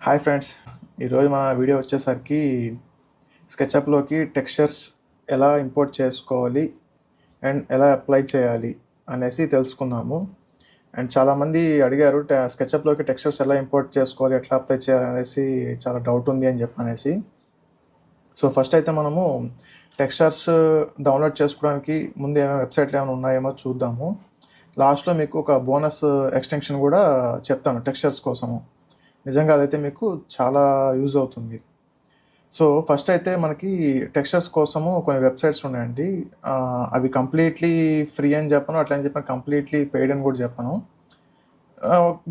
Hi friends, ఈరోజు మన video వచ్చేసరికి స్కెచ్అప్లోకి టెక్స్చర్స్ ఎలా ఇంపోర్ట్ చేసుకోవాలి అండ్ ఎలా అప్లై చేయాలి అనేసి తెలుసుకుందాము. అండ్ చాలామంది అడిగారు స్కెచ్అప్లోకి టెక్స్చర్స్ ఎలా ఇంపోర్ట్ చేసుకోవాలి, ఎట్లా అప్లై చేయాలి అనేసి చాలా డౌట్ ఉంది అని చెప్పనేసి. సో ఫస్ట్ అయితే మనము టెక్స్చర్స్ డౌన్లోడ్ చేసుకోవడానికి ముందు ఏమైనా వెబ్సైట్లు ఏమైనా ఉన్నాయేమో చూద్దాము. లాస్ట్లో మీకు ఒక బోనస్ ఎక్స్టెన్షన్ కూడా చెప్తాను టెక్స్చర్స్ కోసము. నిజంగా అదైతే మీకు చాలా యూజ్ అవుతుంది. సో ఫస్ట్ అయితే మనకి టెక్స్చర్స్ కోసము కొన్ని వెబ్సైట్స్ ఉన్నాయండి. అవి కంప్లీట్లీ ఫ్రీ అని చెప్పను, అట్లా అని చెప్పను కంప్లీట్లీ పెయిడ్ అని కూడా చెప్పను.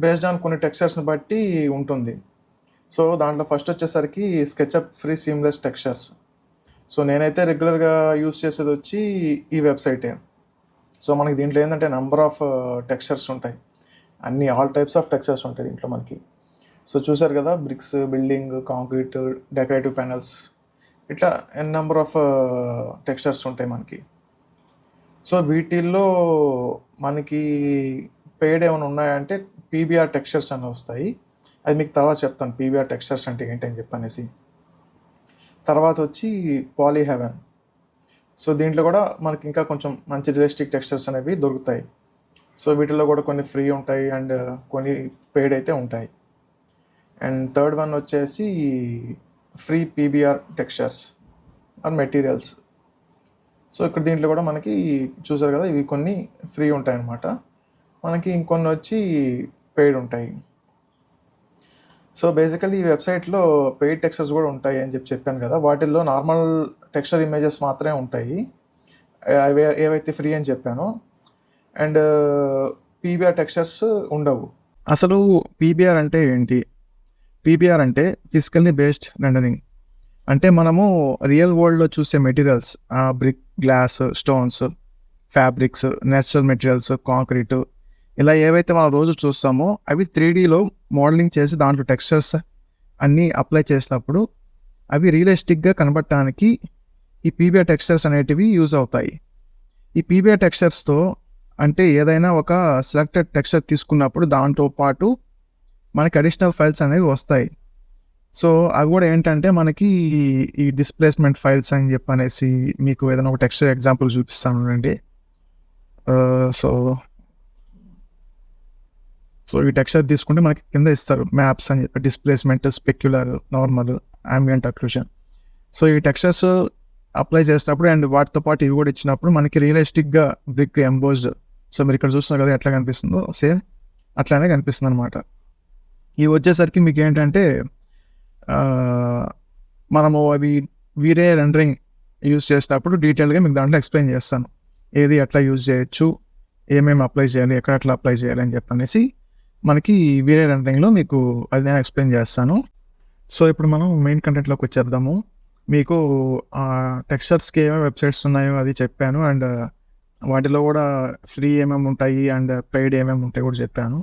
బేస్డ్ ఆన్ కొన్ని టెక్స్చర్స్ని బట్టి ఉంటుంది. సో దాంట్లో ఫస్ట్ వచ్చేసరికి SketchUp free seamless textures. So నేనైతే రెగ్యులర్గా యూస్ చేసేది వచ్చి ఈ వెబ్సైటే. సో మనకి దీంట్లో ఏంటంటే నెంబర్ ఆఫ్ టెక్స్చర్స్ ఉంటాయి, అన్ని ఆల్ టైప్స్ ఆఫ్ టెక్స్చర్స్ ఉంటాయి దీంట్లో మనకి. సో చూసారు కదా, bricks, building, concrete, decorative panels, ఇట్లా ఎన్ నెంబర్ ఆఫ్ టెక్స్చర్స్ ఉంటాయి మనకి. సో వీటిల్లో మనకి పెయిడ్ ఏమైనా ఉన్నాయంటే పీబీఆర్ టెక్స్చర్స్ అని వస్తాయి. అది మీకు తర్వాత చెప్తాను పీబీఆర్ టెక్స్చర్స్ అంటే ఏంటని చెప్పనేసి. తర్వాత వచ్చి పాలీ హెవెన్. సో దీంట్లో కూడా మనకి ఇంకా కొంచెం మంచి రియలిస్టిక్ టెక్స్చర్స్ అనేవి దొరుకుతాయి. సో వీటిల్లో కూడా కొన్ని ఫ్రీ ఉంటాయి అండ్ కొన్ని పెయిడ్ అయితే ఉంటాయి. అండ్ థర్డ్ వన్ వచ్చేసి free PBR textures or materials. So ఇక్కడ దీంట్లో కూడా మనకి చూసారు కదా, ఇవి కొన్ని ఫ్రీ ఉంటాయి అన్నమాట. మనకి ఇంకొన్ని వచ్చి పెయిడ్ ఉంటాయి. సో బేసికలీ ఈ వెబ్సైట్లో పెయిడ్ టెక్స్చర్స్ కూడా ఉంటాయి అని చెప్పాను కదా, వాటిల్లో నార్మల్ టెక్స్చర్ ఇమేజెస్ మాత్రమే ఉంటాయి, అవి ఏవైతే ఫ్రీ అని చెప్పానో. అండ్ పీబీఆర్ టెక్స్చర్స్ ఉండవు. అసలు పీబీఆర్ అంటే ఏంటి? పీబీఆర్ అంటే ఫిజికల్లీ బేస్డ్ రెండరింగ్. అంటే మనము రియల్ వరల్డ్లో చూసే materials, brick, glass, stones, fabrics, natural materials, concrete, ఇలా ఏవైతే మనం రోజు చూస్తామో అవి 3Dలో మోడలింగ్ చేసి దాంట్లో టెక్స్చర్స్ అన్నీ అప్లై చేసినప్పుడు అవి రియలిస్టిక్గా కనబడటానికి ఈ పీబీఆర్ టెక్స్చర్స్ అనేటివి యూజ్ అవుతాయి. ఈ పీబీఆర్ టెక్స్చర్స్తో అంటే ఏదైనా ఒక సెలెక్టెడ్ టెక్స్చర్ తీసుకున్నప్పుడు దాంతో పాటు మనకి అడిషనల్ ఫైల్స్ అనేవి వస్తాయి. సో అవి కూడా ఏంటంటే మనకి ఈ డిస్ప్లేస్మెంట్ ఫైల్స్ అని చెప్పనేసి మీకు ఏదైనా ఒక టెక్స్చర్ ఎగ్జాంపుల్ చూపిస్తాను అండి. సో ఈ టెక్స్చర్ తీసుకుంటే మనకి కింద ఇస్తారు మ్యాప్స్ అని చెప్పి, displacement, specular, normal, ambient occlusion. So ఈ టెక్స్చర్స్ అప్లై చేసినప్పుడు అండ్ వాటితో పాటు ఇవి కూడా ఇచ్చినప్పుడు మనకి రియలిస్టిక్గా బ్రిక్ ఎంబోజ్డ్, సో మీరు ఇక్కడ చూస్తున్నారు కదా ఎట్లా కనిపిస్తుందో సేమ్ అట్లానే కనిపిస్తుంది అనమాట. ఇవి వచ్చేసరికి మీకు ఏంటంటే మనము అవి వీరే రెండరింగ్ యూజ్ చేసినప్పుడు డీటెయిల్గా మీకు దాంట్లో ఎక్స్ప్లెయిన్ చేస్తాను, ఏది ఎట్లా యూజ్ చేయొచ్చు, ఏమేమి అప్లై చేయాలి, ఎక్కడ ఎట్లా అప్లై చేయాలి అని చెప్పనేసి మనకి వీరే రెండరింగ్లో మీకు అది నేను ఎక్స్ప్లెయిన్ చేస్తాను. సో ఇప్పుడు మనం మెయిన్ కంటెంట్లోకి వచ్చేద్దాము. మీకు టెక్స్చర్స్కి ఏమేమి వెబ్సైట్స్ ఉన్నాయో అది చెప్పాను, అండ్ వాటిలో కూడా ఫ్రీ ఏమేమి ఉంటాయి అండ్ పెయిడ్ ఏమేమి ఉంటాయి కూడా చెప్పాను.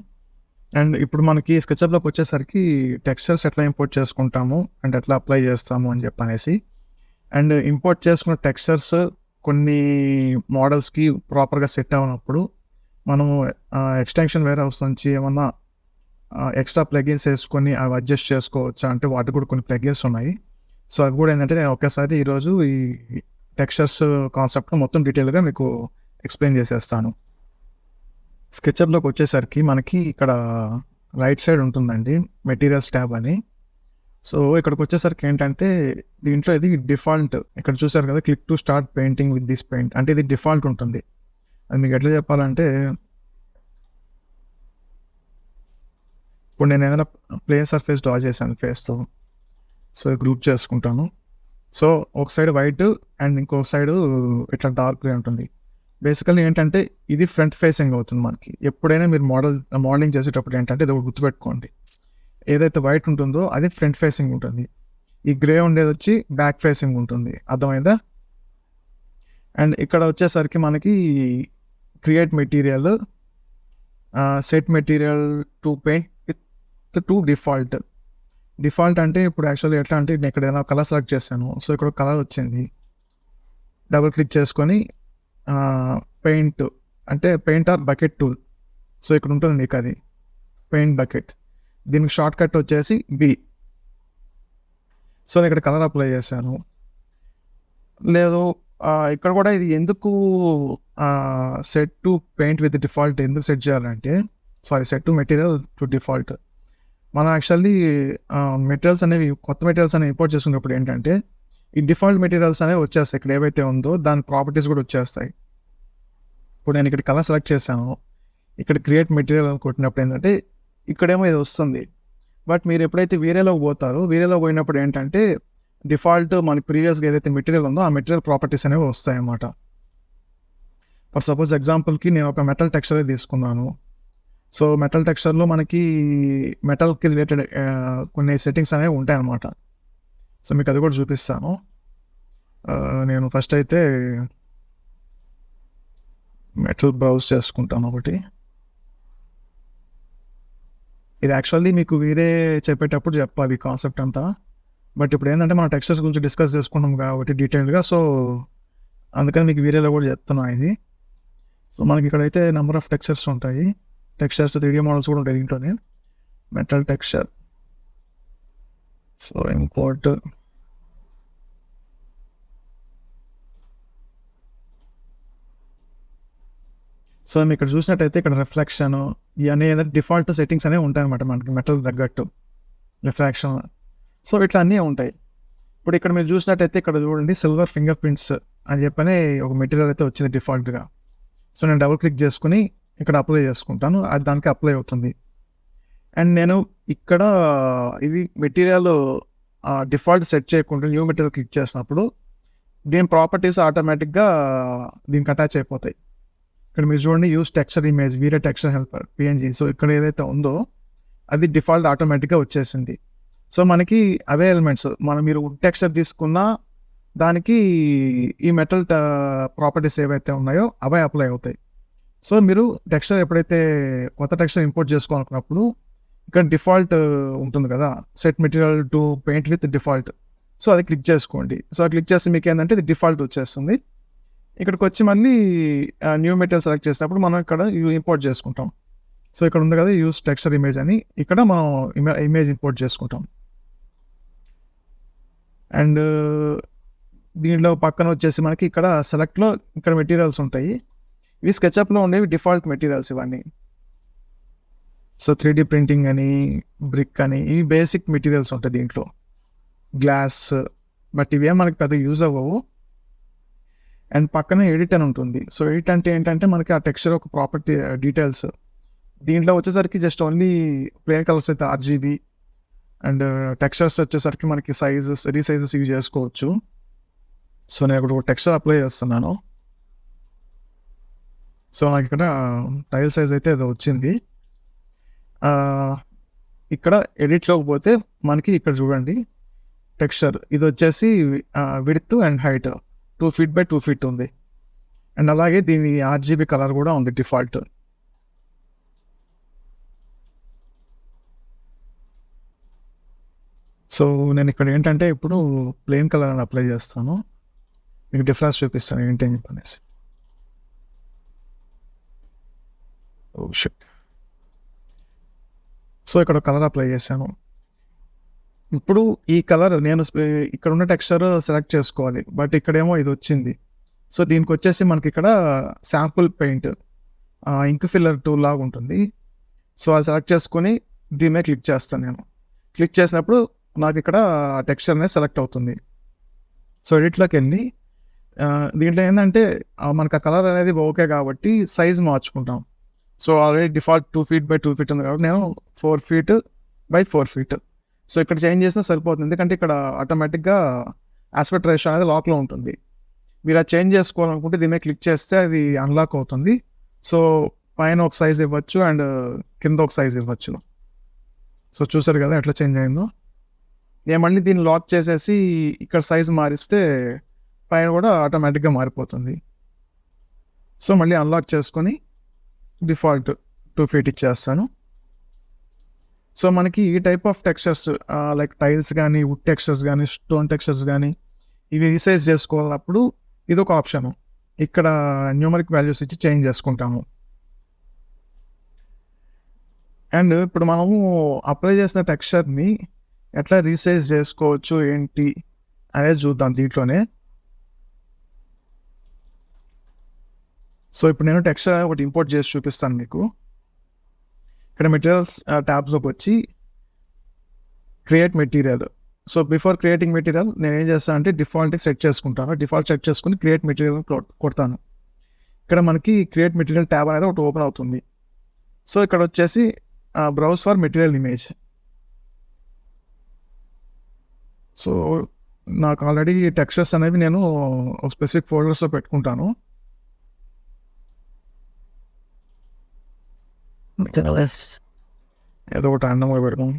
అండ్ ఇప్పుడు మనకి స్కెచ్అప్లోకి వచ్చేసరికి టెక్స్చర్స్ ఎట్లా ఇంపోర్ట్ చేసుకుంటాము అండ్ ఎట్లా అప్లై చేస్తాము అని చెప్పనేసి. అండ్ ఇంపోర్ట్ చేసుకున్న టెక్స్చర్స్ కొన్ని మోడల్స్కి ప్రాపర్గా సెట్ అవ్వనప్పుడు మనము ఎక్స్టెన్షన్ వేర్ హౌస్ నుంచి ఏమన్నా ఎక్స్ట్రా ప్లగిన్స్ వేసుకొని అవి అడ్జస్ట్ చేసుకోవచ్చా అంటే వాటికి కూడా కొన్ని ప్లగిన్స్ ఉన్నాయి. సో అవి కూడా ఏంటంటే నేను ఒకేసారి ఈరోజు ఈ టెక్స్చర్స్ కాన్సెప్ట్ మొత్తం డీటెయిల్గా మీకు ఎక్స్ప్లెయిన్ చేసేస్తాను. స్కెచ్అప్లోకి వచ్చేసరికి మనకి ఇక్కడ రైట్ సైడ్ ఉంటుందండి మెటీరియల్స్ ట్యాబ్ అని. సో ఇక్కడికి వచ్చేసరికి ఏంటంటే దీంట్లో ఇది డిఫాల్ట్, ఇక్కడ చూసారు కదా click to start painting with this paint, అంటే ఇది డిఫాల్ట్ ఉంటుంది. అది మీకు ఎట్లా చెప్పాలంటే, ఇప్పుడు నేను ఏదైనా ప్లేన్ సర్ఫేస్ డ్రా చేశాను ఫేస్తో, సో గ్రూప్ చేసుకుంటాను. సో ఒక సైడ్ వైట్ అండ్ ఇంకో సైడ్ ఇట్లా డార్క్ గ్రే ఉంటుంది. బేసికల్లీ ఏంటంటే ఇది ఫ్రంట్ ఫేసింగ్ అవుతుంది మనకి. ఎప్పుడైనా మీరు మోడలింగ్ చేసేటప్పుడు ఏంటంటే ఇది గుర్తుపెట్టుకోండి, ఏదైతే వైట్ ఉంటుందో అది ఫ్రంట్ ఫేసింగ్ ఉంటుంది, ఈ గ్రే ఉండేది వచ్చి బ్యాక్ ఫేసింగ్ ఉంటుంది. అర్థమైందా? అండ్ ఇక్కడ వచ్చేసరికి మనకి create material, set material to paint with to default. Default అంటే ఇప్పుడు యాక్చువల్లీ ఎట్లా అంటే నేను ఇక్కడ ఏదైనా కలర్ సెలెక్ట్ చేశాను, సో ఇక్కడ కలర్ వచ్చింది, డబుల్ క్లిక్ చేసుకొని పెయింట్ అంటే paint or bucket tool, so ఇక్కడ ఉంటుంది మీకు అది పెయింట్ బకెట్. దీనికి షార్ట్ కట్ వచ్చేసి బి. సో నేను ఇక్కడ కలర్ అప్లై చేశాను. లేదు ఇక్కడ కూడా ఇది ఎందుకు set to paint with default ఎందుకు సెట్ చేయాలంటే set to material to default. మనం యాక్చువల్లీ మెటీరియల్స్ అనేవి కొత్త మెటీరియల్స్ అనేవి ఇంపోర్ట్ చేసుకున్నప్పుడు ఏంటంటే ఈ డిఫాల్ట్ మెటీరియల్స్ అనేవి వచ్చేస్తాయి. ఇక్కడ ఏవైతే ఉందో దాని ప్రాపర్టీస్ కూడా వచ్చేస్తాయి. ఇప్పుడు నేను ఇక్కడ కలర్ సెలెక్ట్ చేశాను, ఇక్కడ క్రియేట్ మెటీరియల్ అని కొట్టినప్పుడు ఏంటంటే ఇక్కడేమో ఇది వస్తుంది. బట్ మీరు ఎప్పుడైతే వేరేలోకి పోతారో వేరేలో పోయినప్పుడు ఏంటంటే డిఫాల్ట్ మనకి ప్రీవియస్గా ఏదైతే మెటీరియల్ ఉందో ఆ మెటీరియల్ ప్రాపర్టీస్ అనేవి వస్తాయి అన్నమాట. ఫర్ సపోజ్ ఎగ్జాంపుల్కి నేను ఒక మెటల్ టెక్స్చర్ తీసుకున్నాను. సో మెటల్ టెక్స్చర్లో మనకి మెటల్కి రిలేటెడ్ కొన్ని సెట్టింగ్స్ అనేవి ఉంటాయి అన్నమాట. సో మీకు అది కూడా చూపిస్తాను. నేను ఫస్ట్ అయితే మెటల్ బ్రౌజ్ చేసుకుంటాను ఒకటి. ఇది యాక్చువల్లీ మీకు వేరే చెప్పేటప్పుడు చెప్పాలి కాన్సెప్ట్ అంతా. బట్ ఇప్పుడు ఏంటంటే మనం టెక్స్చర్స్ గురించి డిస్కస్ చేసుకున్నాం కాబట్టి డీటెయిల్గా, సో అందుకని మీకు వేరేలో కూడా చెప్తున్నాను ఇది. సో మనకి ఇక్కడైతే నెంబర్ ఆఫ్ టెక్స్చర్స్ ఉంటాయి. టెక్స్చర్స్ 3D మోడల్స్ కూడా ఉంటాయి దీంట్లోనే. Metal texture, so import, so మీకు ఇక్కడ చూసినట్టయితే ఇక్కడ రిఫ్లెక్షన్ ఇవన్నీ ఏదైతే డిఫాల్ట్ సెట్టింగ్స్ అనేవి ఉంటాయి అనమాట మనకి మెటల్ తగ్గట్టు. రిఫ్రాక్షన్, సో ఇట్లా అన్నీ ఉంటాయి. ఇప్పుడు ఇక్కడ మీరు చూసినట్టయితే ఇక్కడ చూడండి సిల్వర్ ఫింగర్ ప్రింట్స్ అని చెప్పని ఒక మెటీరియల్ అయితే వచ్చింది డిఫాల్ట్గా. సో నేను డబుల్ క్లిక్ చేసుకుని ఇక్కడ అప్లై చేసుకుంటాను, అది దానికి అప్లై అవుతుంది. అండ్ నేను ఇక్కడ ఇది మెటీరియల్ డిఫాల్ట్ సెట్ చేయకుండా న్యూ మెటీరియల్ క్లిక్ చేసినప్పుడు దీని ప్రాపర్టీస్ ఆటోమేటిక్గా దీనికి అటాచ్ అయిపోతాయి. ఇక్కడ మీరు చూడండి యూస్ టెక్స్చర్ ఇమేజ్ వీరే టెక్స్చర్ హెల్పర్ PNG. సో ఇక్కడ ఏదైతే ఉందో అది డిఫాల్ట్ ఆటోమేటిక్గా వచ్చేసింది. సో మనకి అవే ఎలిమెంట్స్ మీరు టెక్స్చర్ తీసుకున్నా దానికి ఈ మెటల్ ప్రాపర్టీస్ ఏవైతే ఉన్నాయో అవే అప్లై అవుతాయి. సో మీరు టెక్స్చర్ ఎప్పుడైతే కొత్త టెక్స్చర్ ఇంపోర్ట్ చేసుకోవాలనుకున్నప్పుడు ఇక్కడ డిఫాల్ట్ ఉంటుంది కదా, set material to paint with default. So అది క్లిక్ చేసుకోండి. సో క్లిక్ చేస్తే మీకు ఏంటంటే ఇది డిఫాల్ట్ వచ్చేస్తుంది. ఇక్కడికి వచ్చి మళ్ళీ న్యూ మెటీరియల్ సెలెక్ట్ చేసినప్పుడు మనం ఇక్కడ ఇంపోర్ట్ చేసుకుంటాం. సో ఇక్కడ ఉంది కదా యూస్ టెక్స్చర్ ఇమేజ్ అని, ఇక్కడ మనం ఇమేజ్ ఇంపోర్ట్ చేసుకుంటాం. అండ్ దీంట్లో పక్కన వచ్చేసి మనకి ఇక్కడ సెలెక్ట్లో ఇక్కడ మెటీరియల్స్ ఉంటాయి. ఇవి స్కెచ్అప్లో ఉండేవి డిఫాల్ట్ మెటీరియల్స్ ఇవన్నీ. సో 3D ప్రింటింగ్ అని, బ్రిక్ అని, ఇవి బేసిక్ మెటీరియల్స్ ఉంటాయి దీంట్లో. గ్లాస్, బట్ ఇవేం మనకి పెద్ద యూజ్ అవ్వవు. అండ్ పక్కన ఎడిట్ అని ఉంటుంది. సో ఎడిట్ అంటే ఏంటంటే మనకి ఆ టెక్స్చర్ ఒక ప్రాపర్టీ డీటెయిల్స్. దీంట్లో వచ్చేసరికి జస్ట్ ఓన్లీ ప్లేన్ కలర్స్ అయితే RGB, అండ్ టెక్స్చర్స్ వచ్చేసరికి మనకి సైజెస్ రీసైజెస్ యూజ్ చేసుకోవచ్చు. సో నేను ఇక్కడ ఒక టెక్స్చర్ అప్లై చేస్తున్నాను. సో నాకు ఇక్కడ టైల్ సైజ్ అయితే అది వచ్చింది. ఇక్కడ ఎడిట్లోకి పోతే మనకి ఇక్కడ చూడండి టెక్స్చర్ ఇది వచ్చేసి width and height 2 feet by 2 feet ఉంది. అండ్ అలాగే దీని RGB కలర్ కూడా ఉంది డిఫాల్ట్. సో నేను ఇక్కడ ఏంటంటే ఇప్పుడు ప్లెయిన్ కలర్ అని అప్లై చేస్తాను, మీకు డిఫరెన్స్ చూపిస్తాను ఏంటి అని చెప్పనేసి. సో ఇక్కడ కలర్ అప్లై చేశాను. ఇప్పుడు ఈ కలర్ నేను ఇక్కడ ఉన్న టెక్స్చర్ సెలెక్ట్ చేసుకోవాలి, బట్ ఇక్కడేమో ఇది వచ్చింది. సో దీనికి వచ్చేసి మనకి ఇక్కడ శాంపుల్ పెయింట్ ఇంక్ ఫిల్లర్ టూల్ లాగా ఉంటుంది. సో అది సెలెక్ట్ చేసుకొని దీని మీద క్లిక్ చేస్తాను. నేను క్లిక్ చేసినప్పుడు నాకు ఇక్కడ టెక్స్చర్ అనేది సెలెక్ట్ అవుతుంది. సో ఎడిట్లోకి వెళ్ళి దీంట్లో ఏంటంటే మనకు ఆ కలర్ అనేది ఓకే కాబట్టి సైజ్ మార్చుకుంటాం. So already default 2 feet by 2 feet ఉంది కాబట్టి నేను 4 feet by 4 feet. సో ఇక్కడ చేంజ్ చేసినా సరిపోతుంది, ఎందుకంటే ఇక్కడ ఆటోమేటిక్గా ఆస్పెక్ట్ రేషియో అనేది లాక్లో ఉంటుంది. మీరు అది చేంజ్ చేసుకోవాలనుకుంటే దీని మీద క్లిక్ చేస్తే అది అన్లాక్ అవుతుంది. సో పైన ఒక సైజ్ ఇవ్వచ్చు అండ్ కింద ఒక సైజ్ ఇవ్వచ్చు. సో చూసారు కదా ఎట్లా చేంజ్ అయిందో. నేను మళ్ళీ దీన్ని లాక్ చేసేసి ఇక్కడ సైజ్ మారిస్తే పైన కూడా ఆటోమేటిక్గా మారిపోతుంది. సో మళ్ళీ అన్లాక్ చేసుకొని డిఫాల్ట్ 2 feet ఇచ్చేస్తాను. సో మనకి ఈ type of textures like tiles కానీ, వుడ్ టెక్స్చర్స్ కానీ, స్టోన్ టెక్స్చర్స్ కానీ ఇవి రీసైజ్ చేసుకోవాలన్నప్పుడు ఇది ఒక ఆప్షన్. ఇక్కడ న్యూమరిక్ వాల్యూస్ ఇచ్చి చేంజ్ చేసుకుంటాము. అండ్ ఇప్పుడు మనము అప్లై చేసిన టెక్స్చర్ని ఎట్లా రీసైజ్ చేసుకోవచ్చు ఏంటి అనేది చూద్దాం దీంట్లోనే. సో ఇప్పుడు నేను టెక్స్చర్ అనేది ఒకటి ఇంపోర్ట్ చేసి చూపిస్తాను మీకు. ఇక్కడ మెటీరియల్స్ ట్యాబ్స్లోకి వచ్చి create material. So before creating material నేను ఏం చేస్తాను అంటే డిఫాల్ట్కి సెట్ చేసుకుంటాను. డిఫాల్ట్ సెట్ చేసుకుని క్రియేట్ మెటీరియల్ కొడతాను. ఇక్కడ మనకి క్రియేట్ మెటీరియల్ ట్యాబ్ అనేది ఒకటి ఓపెన్ అవుతుంది. సో ఇక్కడ వచ్చేసి browse for material image. So నాకు ఆల్రెడీ టెక్స్చర్స్ అనేవి నేను ఒక స్పెసిఫిక్ ఫోల్డర్స్లో పెట్టుకుంటాను. ఏదో ఒకటి అందంగా పెడతాం.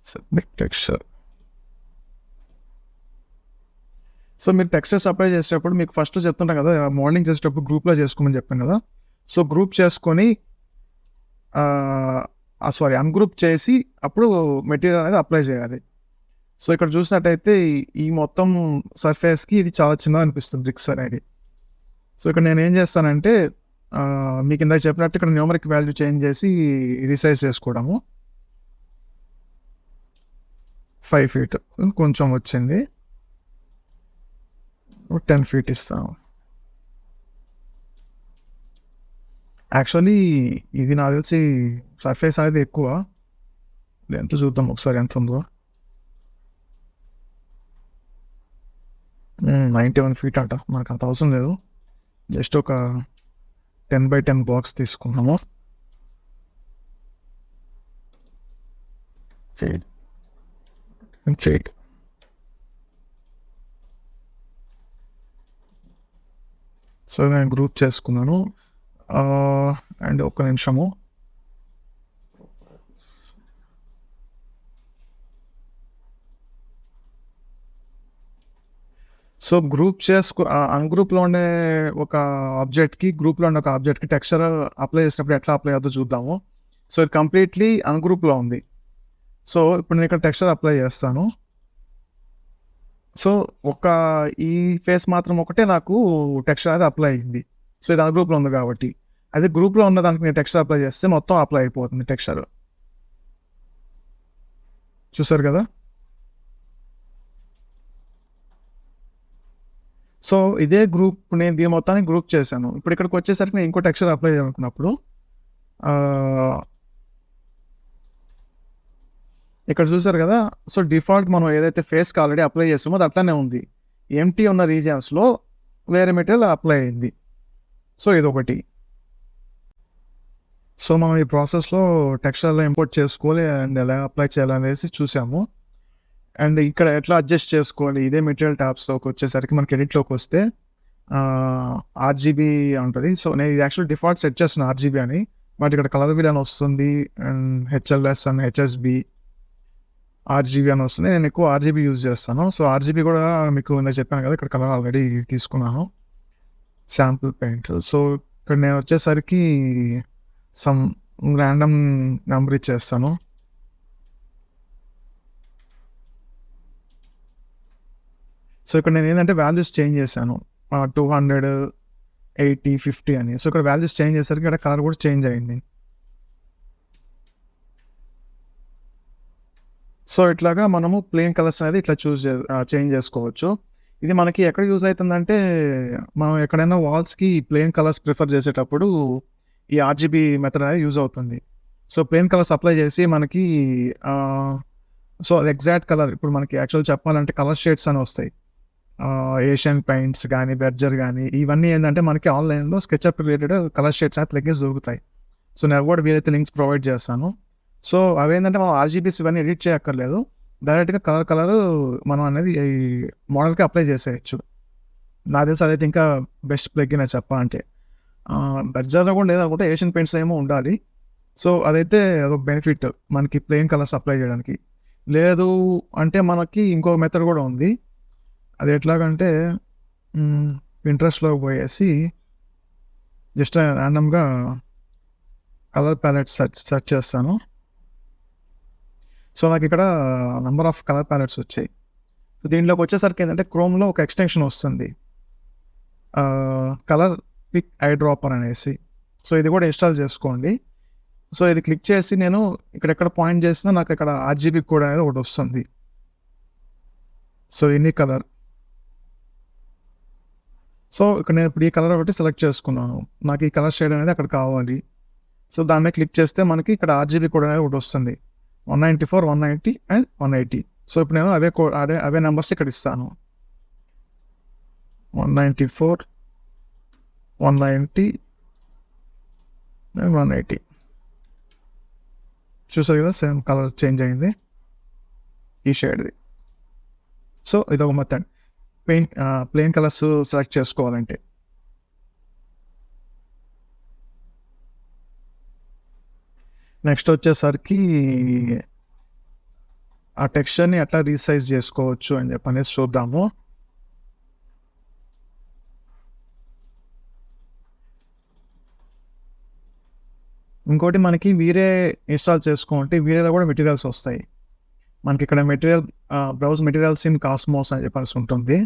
Submit texture. సో మీరు టెక్స్చర్స్ అప్లై చేసేటప్పుడు మీకు ఫస్ట్ చెప్తుంటాం కదా, మోడలింగ్ చేసేటప్పుడు గ్రూప్లో చేసుకోమని చెప్పాను కదా. సో గ్రూప్ చేసుకొని అన్గ్రూప్ చేసి అప్పుడు మెటీరియల్ అనేది అప్లై చేయాలి. సో ఇక్కడ చూసినట్టయితే ఈ మొత్తం సర్ఫేస్కి ఇది చాలా చిన్నది అనిపిస్తుంది బ్రిక్స్ అనేది. సో ఇక్కడ నేను ఏం చేస్తానంటే మీకు ఇందాక చెప్పినట్టు ఇక్కడ న్యూమరిక్ వాల్యూ చేంజ్ చేసి రీసైజ్ చేసుకోవడము. 5 feet కొంచెం వచ్చింది, 10 feet ఇస్తాము. యాక్చువల్లీ ఇది నాకు తెలిసి సర్ఫేస్ అనేది ఎక్కువ లెంత్ చూద్దాం ఒకసారి ఎంత ఉందో. 91 feet అంట. మనకు అంత అవసరం లేదు, జస్ట్ ఒక 10x10 బాక్స్ తీసుకున్నాము. సో నేను గ్రూప్ చేసుకున్నాను. అండ్ ఒక్క నిమిషము. సో గ్రూప్ అన్గ్రూప్లో ఉండే ఒక ఆబ్జెక్ట్కి, గ్రూప్లో ఉండే ఒక ఆబ్జెక్ట్కి టెక్స్చర్ అప్లై చేసినప్పుడు ఎట్లా అప్లై అవుతుందో చూద్దాము. సో ఇది కంప్లీట్లీ అన్గ్రూప్లో ఉంది. సో ఇప్పుడు నేను ఇక్కడ టెక్స్చర్ అప్లై చేస్తాను. సో ఈ ఫేస్ మాత్రం ఒకటే నాకు టెక్స్చర్ అనేది అప్లై అయింది. సో ఇది అన్గ్రూప్లో ఉంది కాబట్టి. అదే గ్రూప్లో ఉన్న దానికి నేను టెక్స్చర్ అప్లై చేస్తే మొత్తం అప్లై అయిపోతుంది టెక్స్చర్. చూసారు కదా. సో ఇదే గ్రూప్ నేను దీని మొత్తాన్ని గ్రూప్ చేశాను. ఇప్పుడు ఇక్కడికి వచ్చేసరికి నేను ఇంకో టెక్స్చర్ అప్లై చేయాలనుకున్నప్పుడు ఇక్కడ చూసారు కదా. సో డిఫాల్ట్ మనం ఏదైతే ఫేస్కి ఆల్రెడీ అప్లై చేస్తామో అది అట్లానే ఉంది. ఎంటీ ఉన్న రీజియన్స్లో వేరే మెటీరియల్ అప్లై అయింది. సో ఇదొకటి. సో మనం ఈ ప్రాసెస్లో టెక్స్చర్లో ఇంపోర్ట్ చేసుకోవాలి అండ్ ఎలా అప్లై చేయాలనేసి చూసాము. అండ్ ఇక్కడ ఎట్లా అడ్జస్ట్ చేసుకోవాలి, ఇదే మెటీరియల్ ట్యాబ్స్లోకి వచ్చేసరికి మనకి ఎడిట్లోకి వస్తే ఆర్జీబీ ఉంటుంది. సో నేను ఇది యాక్చువల్ డిఫాల్ట్ సెట్ చేస్తున్నాను ఆర్జీబీ అని, బట్ ఇక్కడ కలర్ వీల్ అని వస్తుంది and HLS and HSB RGB అని వస్తుంది. నేను ఎక్కువ ఆర్జీబీ యూజ్ చేస్తాను. సో ఆర్జీబీ కూడా మీకు ఇందాక చెప్పాను కదా, ఇక్కడ కలర్ ఆల్రెడీ తీసుకున్నాను, శాంపుల్ పెయింట్. సో ఇక్కడ నేను వచ్చేసరికి సమ్ ర్యాండమ్ నెంబర్ ఇచ్చేస్తాను. సో ఇక్కడ నేను ఏంటంటే వాల్యూస్ చేంజ్ చేశాను, 200, 80, 50 అని. సో ఇక్కడ వాల్యూస్ చేంజ్ చేసరికి ఇక్కడ కలర్ కూడా చేంజ్ అయింది. సో ఇట్లాగా మనము ప్లెయిన్ కలర్స్ అనేది ఇట్లా చేంజ్ చేసుకోవచ్చు. ఇది మనకి ఎక్కడ యూజ్ అవుతుందంటే, మనం ఎక్కడైనా వాల్స్కి ప్లెయిన్ కలర్స్ ప్రిఫర్ చేసేటప్పుడు ఈ ఆర్జీబీ మెథడ్ అనేది యూజ్ అవుతుంది. సో ప్లెయిన్ కలర్స్ అప్లై చేసి మనకి సో అది ఎగ్జాక్ట్ కలర్, ఇప్పుడు మనకి యాక్చువల్ చెప్పాలంటే కలర్ షేడ్స్ అని వస్తాయి. ఏషియన్ పెయింట్స్ కానీ, బెర్జర్ కానీ, ఇవన్నీ ఏంటంటే మనకి ఆన్లైన్లో స్కెచ్అప్ రిలేటెడ్ కలర్ షేడ్స్ అనేది ప్లగిన్స్ దొరుకుతాయి. సో నేను కూడా వీలైతే లింక్స్ ప్రొవైడ్ చేస్తాను. సో అవేంటంటే మనం ఆర్జీబీస్ ఇవన్నీ ఎడిట్ చేయక్కర్లేదు, డైరెక్ట్గా కలర్ మనం అనేది ఈ మోడల్కి అప్లై చేసేయచ్చు. నాకు తెలిసి అదైతే ఇంకా బెస్ట్ ప్లగిన్ అని చెప్పాలంటే. బెర్జర్లో కూడా లేదనుకుంటే ఏషియన్ పెయింట్స్ ఏమో ఉండాలి. సో అదైతే అదొక బెనిఫిట్ మనకి ప్లెయిన్ కలర్స్ అప్లై చేయడానికి. లేదు అంటే మనకి ఇంకో మెథడ్ కూడా ఉంది. అది ఎట్లాగంటే ఇంట్రెస్ట్లోకి పోయేసి జస్ట్ ర్యాండమ్గా కలర్ ప్యాలెట్స్ సెర్చ్ చేస్తాను. సో నాకు ఇక్కడ నెంబర్ ఆఫ్ కలర్ ప్యాలెట్స్ వచ్చాయి. సో దీంట్లోకి వచ్చేసరికి ఏంటంటే క్రోమ్లో ఒక ఎక్స్టెన్షన్ వస్తుంది, కలర్ పిక్ ఐ డ్రాపర్ అనేసి. సో ఇది కూడా ఇన్స్టాల్ చేసుకోండి. సో ఇది క్లిక్ చేసి నేను ఇక్కడెక్కడ పాయింట్ చేసినా నాకు ఇక్కడ ఆర్జీబీ కోడ్ అనేది ఒకటి వస్తుంది. So any colour. సో ఇక్కడ నేను ఇప్పుడు ఈ కలర్ ఒకటి సెలెక్ట్ చేసుకున్నాను. నాకు ఈ కలర్ షేడ్ అనేది అక్కడ కావాలి. సో దాని మీద క్లిక్ చేస్తే మనకి ఇక్కడ ఆర్జీబీ కోడ్ అనేది ఒకటి వస్తుంది. 194, 190 అండ్ 180. సో ఇప్పుడు నేను అవే నెంబర్స్ ఇక్కడ ఇస్తాను. 194, 190 అండ్ 180. చూసారు కదా, సేమ్ కలర్ చేంజ్ అయింది ఈ షేడ్ది. సో ఇదొక మెథడ్ ప్లెయిన్ కలర్స్ సెలెక్ట్ చేసుకోవాలంటే. నెక్స్ట్ వచ్చేసరికి ఆ టెక్స్చర్ని ఎట్లా రీసైజ్ చేసుకోవచ్చు అని చెప్పనేసి చూద్దాము. ఇంకోటి మనకి వీరే ఇన్స్టాల్ చేసుకుంటే వీరేలో కూడా మెటీరియల్స్ వస్తాయి. మనకి ఇక్కడ బ్రౌజ్ మెటీరియల్స్ ఇన్ కాస్మోస్ అని చెప్పాల్సి ఉంటుంది.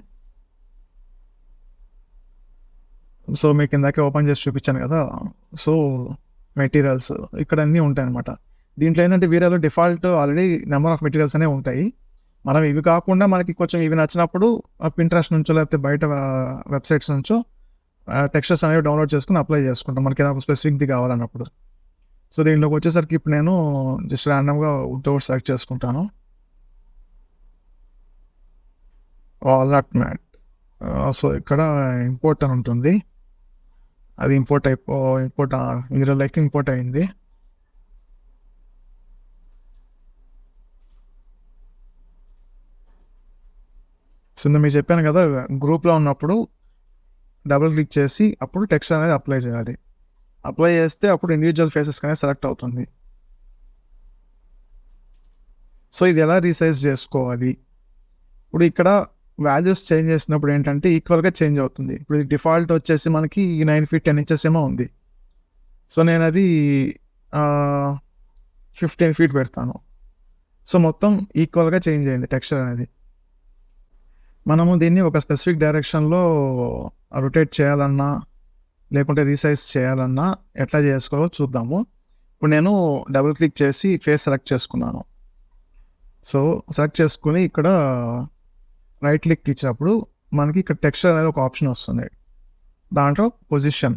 సో మీకు ఇందాకే ఓపెన్ చేసి చూపించాను కదా. సో మెటీరియల్స్ ఇక్కడ అన్నీ ఉంటాయి అనమాట. దీంట్లో ఏంటంటే వీరేలో default already number of materials అనేవి ఉంటాయి. మనం ఇవి కాకుండా మనకి కొంచెం ఇవి నచ్చినప్పుడు పింట్రెస్ట్ నుంచో లేకపోతే బయట వెబ్సైట్స్ నుంచో టెక్స్చర్స్ అనేవి డౌన్లోడ్ చేసుకుని అప్లై చేసుకుంటాం మనకి ఏదైనా స్పెసిఫిక్ది కావాలన్నప్పుడు. సో దీంట్లోకి వచ్చేసరికి ఇప్పుడు నేను జస్ట్ ర్యాండమ్గా వుడ్ ఒకటి సెలెక్ట్ చేసుకుంటాను. Walnut matte. సో ఇక్కడ ఇంపోర్ట్ అని ఉంటుంది. అది ఇంపోర్ట్ వీరేలోకి ఇంపోర్ట్ అయింది. సో మీకు చెప్పాను కదా, గ్రూప్లో ఉన్నప్పుడు డబుల్ క్లిక్ చేసి అప్పుడు టెక్స్ట్ అనేది అప్లై చేయాలి. అప్లై చేస్తే అప్పుడు ఇండివిజువల్ ఫేసెస్ అనేది సెలెక్ట్ అవుతుంది. సో ఇది ఎలా రీసైజ్ చేసుకోవాలి? ఇప్పుడు ఇక్కడ వాల్యూస్ చేంజ్ చేసినప్పుడు ఏంటంటే ఈక్వల్గా చేంజ్ అవుతుంది. ఇప్పుడు డిఫాల్ట్ వచ్చేసి మనకి 9 feet 10 inches ఏమో ఉంది. సో నేను అది 15 feet పెడతాను. సో మొత్తం ఈక్వల్గా చేంజ్ అయింది టెక్స్చర్ అనేది. మనము దీన్ని ఒక స్పెసిఫిక్ డైరెక్షన్లో రొటేట్ చేయాలన్నా లేకుంటే రీసైజ్ చేయాలన్నా ఎట్లా చేసుకోవాలో చూద్దాము. ఇప్పుడు నేను డబుల్ క్లిక్ చేసి ఫేస్ సెలెక్ట్ చేసుకున్నాను. సో సెలెక్ట్ చేసుకుని ఇక్కడ రైట్ క్లిక్ ఇచ్చినప్పుడు మనకి ఇక్కడ టెక్స్చర్ అనేది ఒక ఆప్షన్ వస్తుంది. దాంట్లో పొజిషన్.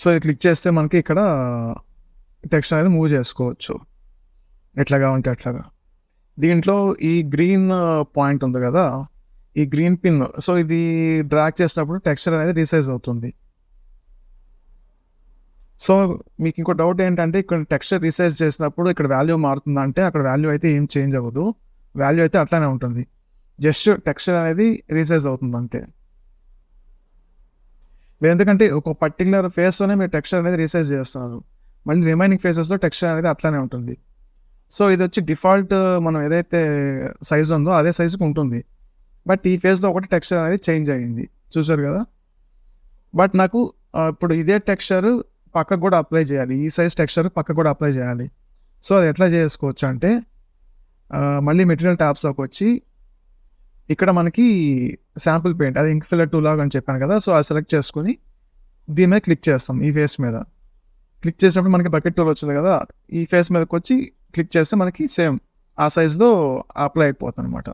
సో ఇది క్లిక్ చేస్తే మనకి ఇక్కడ టెక్స్చర్ అనేది మూవ్ చేసుకోవచ్చు ఎట్లాగా ఉంటే అట్లాగా. దీంట్లో ఈ గ్రీన్ పాయింట్ ఉంది కదా, ఈ గ్రీన్ పిన్. సో ఇది డ్రాగ్ చేసినప్పుడు టెక్స్చర్ అనేది రీసైజ్ అవుతుంది. సో మీకు ఇంకో డౌట్ ఏంటంటే ఇక్కడ టెక్స్చర్ రీసైజ్ చేసినప్పుడు ఇక్కడ వాల్యూ మారుతుందంటే అక్కడ వాల్యూ అయితే ఏం చేంజ్ అవ్వదు. వాల్యూ అయితే అట్లానే ఉంటుంది. జస్ట్ టెక్స్చర్ అనేది రీసైజ్ అవుతుంది అంతే. ఎందుకంటే ఒక పర్టికులర్ ఫేస్లోనే మీరు టెక్స్చర్ అనేది రీసైజ్ చేస్తున్నారు. మళ్ళీ రిమైనింగ్ ఫేసెస్లో టెక్స్చర్ అనేది అట్లానే ఉంటుంది. సో ఇది వచ్చి డిఫాల్ట్ మనం ఏదైతే సైజ్ ఉందో అదే సైజుకి ఉంటుంది. బట్ ఈ ఫేజ్లో ఒకటి టెక్స్చర్ అనేది చేంజ్ అయ్యింది, చూసారు కదా. బట్ నాకు ఇప్పుడు ఇదే టెక్స్చర్ పక్కకు కూడా అప్లై చేయాలి, ఈ సైజ్ టెక్స్చర్ పక్కకు కూడా అప్లై చేయాలి. సో అది ఎట్లా చేసుకోవచ్చు అంటే మళ్ళీ మెటీరియల్ ట్యాబ్స్లోకి వచ్చి ఇక్కడ మనకి శాంపుల్ పెయింట్, అది ఇంక్ ఫిల్లర్ టూల్ లాగా అని చెప్పాను కదా. సో అది సెలెక్ట్ చేసుకుని దీని మీద క్లిక్ చేస్తాం. ఈ ఫేస్ మీద క్లిక్ చేసినప్పుడు మనకి బకెట్ టూల్ వచ్చింది కదా, ఈ ఫేస్ మీదకి వచ్చి క్లిక్ చేస్తే మనకి సేమ్ ఆ సైజ్లో అప్లై అయిపోతుంది అనమాట.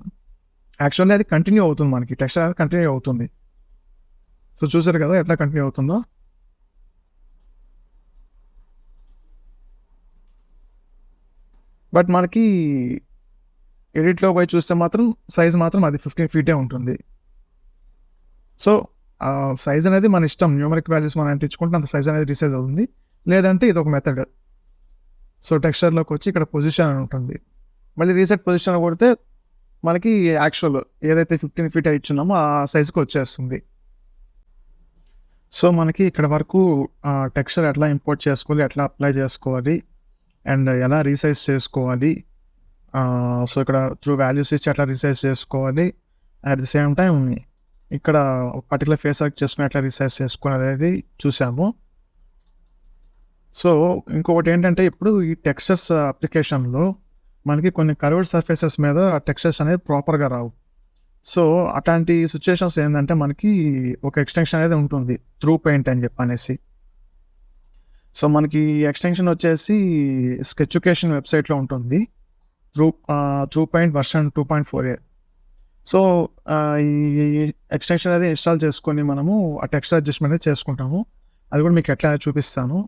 యాక్చువల్లీ అది కంటిన్యూ అవుతుంది, మనకి టెక్స్చర్ అనేది కంటిన్యూ అవుతుంది. సో చూసారు కదా ఎట్లా కంటిన్యూ అవుతుందో. బట్ మనకి ఎడిట్లో పోయి చూస్తే మాత్రం సైజ్ మాత్రం అది 15 feet ఉంటుంది. సో సైజ్ అనేది మన ఇష్టం, న్యూమరిక్ వాల్యూస్ మనం తెచ్చుకుంటే అంత సైజ్ అనేది రీసైజ్ అవుతుంది. లేదంటే ఇది ఒక మెథడ్. సో టెక్స్చర్లోకి వచ్చి ఇక్కడ పొజిషన్ అని ఉంటుంది. మళ్ళీ రీసెట్ పొజిషన్ కొడితే మనకి యాక్చువల్ ఏదైతే 15 feet ఇచ్చున్నామో ఆ సైజుకి వచ్చేస్తుంది. సో మనకి ఇక్కడ వరకు టెక్స్చర్ ఎట్లా ఇంపోర్ట్ చేసుకోవాలి, ఎట్లా అప్లై చేసుకోవాలి అండ్ ఎలా రీసైజ్ చేసుకోవాలి, సో ఇక్కడ త్రూ వాల్యూస్ ఇచ్చి ఎట్లా రీసైజ్ చేసుకోవాలి, అట్ ది సేమ్ టైం ఇక్కడ పర్టికులర్ ఫేస్ సెలెక్ట్ చేసుకుని ఎట్లా రీసైజ్ చేసుకోవాలి అనేది చూసాము. సో ఇంకొకటి ఏంటంటే ఇప్పుడు ఈ టెక్స్చర్స్ అప్లికేషన్లో మనకి కొన్ని కర్వ్డ్ సర్ఫేసెస్ మీద టెక్స్చర్స్ అనేది ప్రాపర్గా రావు. సో అట్లాంటి సిచ్యుయేషన్స్ ఏంటంటే మనకి ఒక ఎక్స్టెన్షన్ అనేది ఉంటుంది, త్రూ పెయింట్ అని చెప్పనేసి. సో మనకి ఎక్స్టెన్షన్ వచ్చేసి స్కెచ్యుకేషన్ వెబ్సైట్లో ఉంటుంది. Through point version 2.4a. So ఈ ఎక్స్టెన్షన్ అనేది ఇన్స్టాల్ చేసుకొని మనము ఆ టెక్స్ట్ అడ్జస్ట్మెంట్ అనేది చేసుకుంటాము. అది కూడా మీకు ఎట్లా చూపిస్తాను.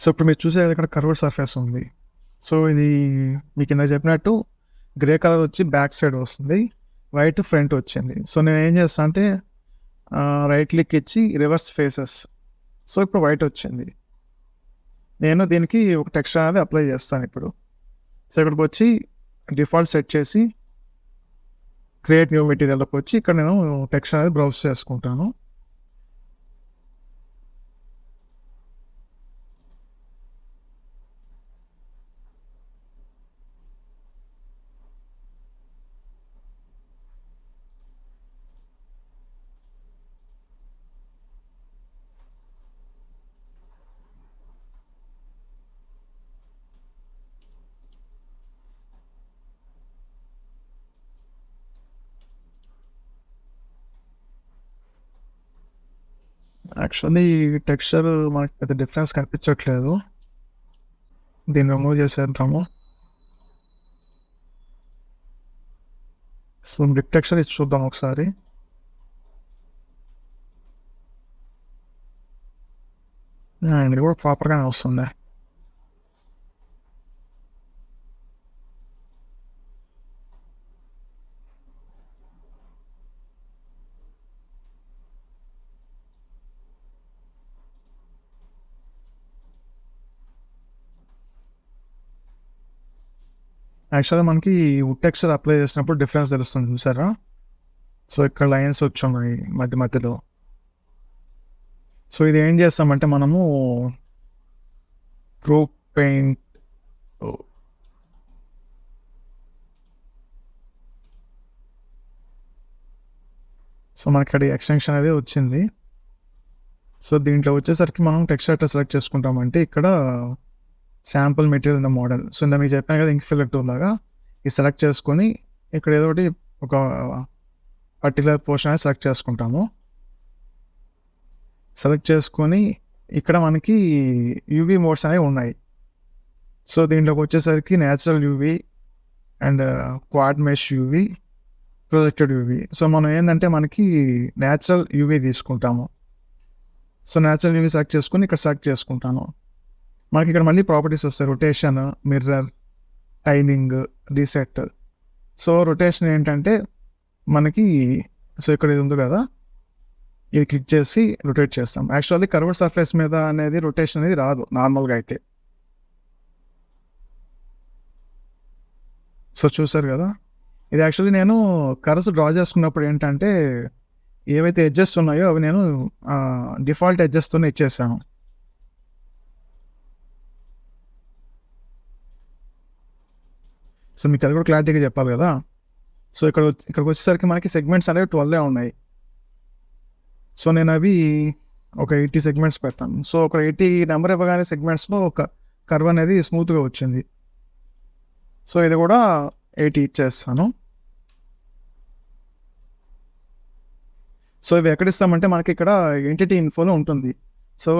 సో ఇప్పుడు మీరు చూసేది ఇక్కడ కర్వ్డ్ సర్ఫేస్ ఉంది. సో ఇది మీకు ఇందాక చెప్పినట్టు గ్రే కలర్ వచ్చి బ్యాక్ సైడ్ వస్తుంది, వైట్ ఫ్రంట్ వచ్చింది. సో నేను ఏం చేస్తాను అంటే రైట్ క్లిక్ ఇచ్చి రివర్స్ ఫేసెస్. సో ఇప్పుడు వైట్ వచ్చింది. నేను దీనికి ఒక టెక్స్ట్ అనేది అప్లై చేస్తాను ఇప్పుడు. సో ఇక్కడికి వచ్చి డిఫాల్ట్ సెట్ చేసి క్రియేట్ న్యూ మెటీరియల్లోకి వచ్చి ఇక్కడ నేను టెక్స్ట్ అనేది బ్రౌజ్ చేసుకుంటాను. యాక్చువల్లీ టెక్స్చర్ మనకి పెద్ద డిఫరెన్స్ కనిపించట్లేదు. దీన్ని రిమూవ్ చేసేద్దాము. సో బిగ్ టెక్స్చర్ ఇచ్చి చూద్దాం ఒకసారి. ఇది కూడా ప్రాపర్గానే వస్తుంది. యాక్చువల్గా మనకి వుడ్ టెక్స్చర్ అప్లై చేసినప్పుడు డిఫరెన్స్ తెలుస్తుంది, చూసారా? సో ఇక్కడ లైన్స్ వచ్చున్నాయి మధ్య మధ్యలో. సో ఇది ఏం చేస్తామంటే మనము ప్రో పెయింట్ సో మనకి ఇక్కడ ఎక్స్టెన్షన్ అనేది వచ్చింది. సో దీంట్లో వచ్చేసరికి మనం టెక్స్చర్ ఎట్లా సెలెక్ట్ చేసుకుంటామంటే ఇక్కడ sample material in the model. So ఇందా మీకు చెప్పాను కదా ఇంక్ ఫిల్లర్ టూల్ లాగా, ఇది సెలెక్ట్ చేసుకొని ఇక్కడ ఏదో ఒకటి ఒక పర్టికులర్ పోర్షన్ అనేది సెలెక్ట్ చేసుకుంటాము. సెలెక్ట్ చేసుకొని ఇక్కడ మనకి యూవీ మోడ్స్ అనేవి ఉన్నాయి. సో దీంట్లోకి వచ్చేసరికి natural UV and quad mesh UV, projected UV. So మనం ఏంటంటే మనకి న్యాచురల్ యూవీ తీసుకుంటాము. సో న్యాచురల్ యూవీ సెలెక్ట్ చేసుకొని ఇక్కడ సెలెక్ట్ చేసుకుంటాను. మనకి ఇక్కడ మళ్ళీ ప్రాపర్టీస్ వస్తాయి, rotation, mirror, timing, reset. So rotation ఏంటంటే మనకి సో ఇక్కడ ఇది ఉంది కదా, ఇది క్లిక్ చేసి రొటేట్ చేస్తాం. యాక్చువల్లీ కర్వ్డ్ సర్ఫేస్ మీద అనేది రొటేషన్ అనేది రాదు నార్మల్గా అయితే. సో చూసారు కదా, ఇది యాక్చువల్లీ నేను కర్వ్స్ డ్రా చేసుకున్నప్పుడు ఏంటంటే ఏవైతే ఎడ్జెస్ ఉన్నాయో అవి నేను డిఫాల్ట్ ఎడ్జెస్తోనే ఇచ్చేసాను. సో మీకు అది కూడా క్లారిటీగా చెప్పాలి కదా. సో ఇక్కడికి వచ్చేసరికి మనకి సెగ్మెంట్స్ అనేవి 12 ఉన్నాయి. సో నేను అవి ఒక 80 సెగ్మెంట్స్ పెడతాను. సో ఒక 80 నెంబర్ ఇవ్వగానే సెగ్మెంట్స్లో ఒక కర్వ్ అనేది స్మూత్గా వచ్చింది. సో ఇది కూడా 80 ఇచ్చేస్తాను. సో ఇవి ఎక్కడ ఇస్తామంటే మనకి ఇక్కడ ఎంటిటీ ఇన్ఫోలో ఉంటుంది. సో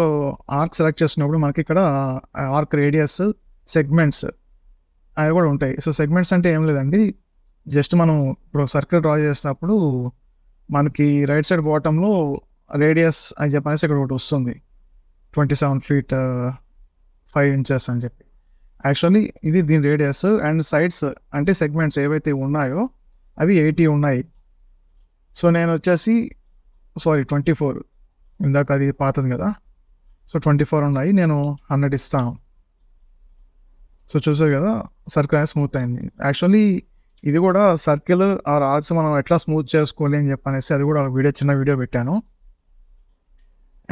ఆర్క్ సెలెక్ట్ చేసుకున్నప్పుడు మనకి ఇక్కడ ఆర్క్ రేడియస్, సెగ్మెంట్స్ అవి కూడా ఉంటాయి. సో సెగ్మెంట్స్ అంటే ఏం లేదండి, జస్ట్ మనం ఇప్పుడు సర్కిల్ డ్రా చేసినప్పుడు మనకి రైట్ సైడ్ బాటంలో రేడియస్ అని చెప్పనేసి ఇక్కడ ఒకటి వస్తుంది, 27 feet 5 inches అని చెప్పి. యాక్చువల్లీ ఇది దీని రేడియస్. అండ్ సైడ్స్ అంటే సెగ్మెంట్స్ ఏవైతే ఉన్నాయో అవి 80 ఉన్నాయి. సో నేను వచ్చేసి 24, ఇందాక అది పాతది కదా, సో 24 ఉన్నాయి, నేను 100 ఇస్తాను. సో చూసారు కదా, సర్కిల్ అనేది స్మూత్ అయింది. యాక్చువల్లీ ఇది కూడా సర్కిల్ ఆర్ ఆర్క్స్ మనం ఎట్లా స్మూత్ చేసుకోవాలి అని చెప్పనేసి అది కూడా ఒక చిన్న వీడియో పెట్టాను.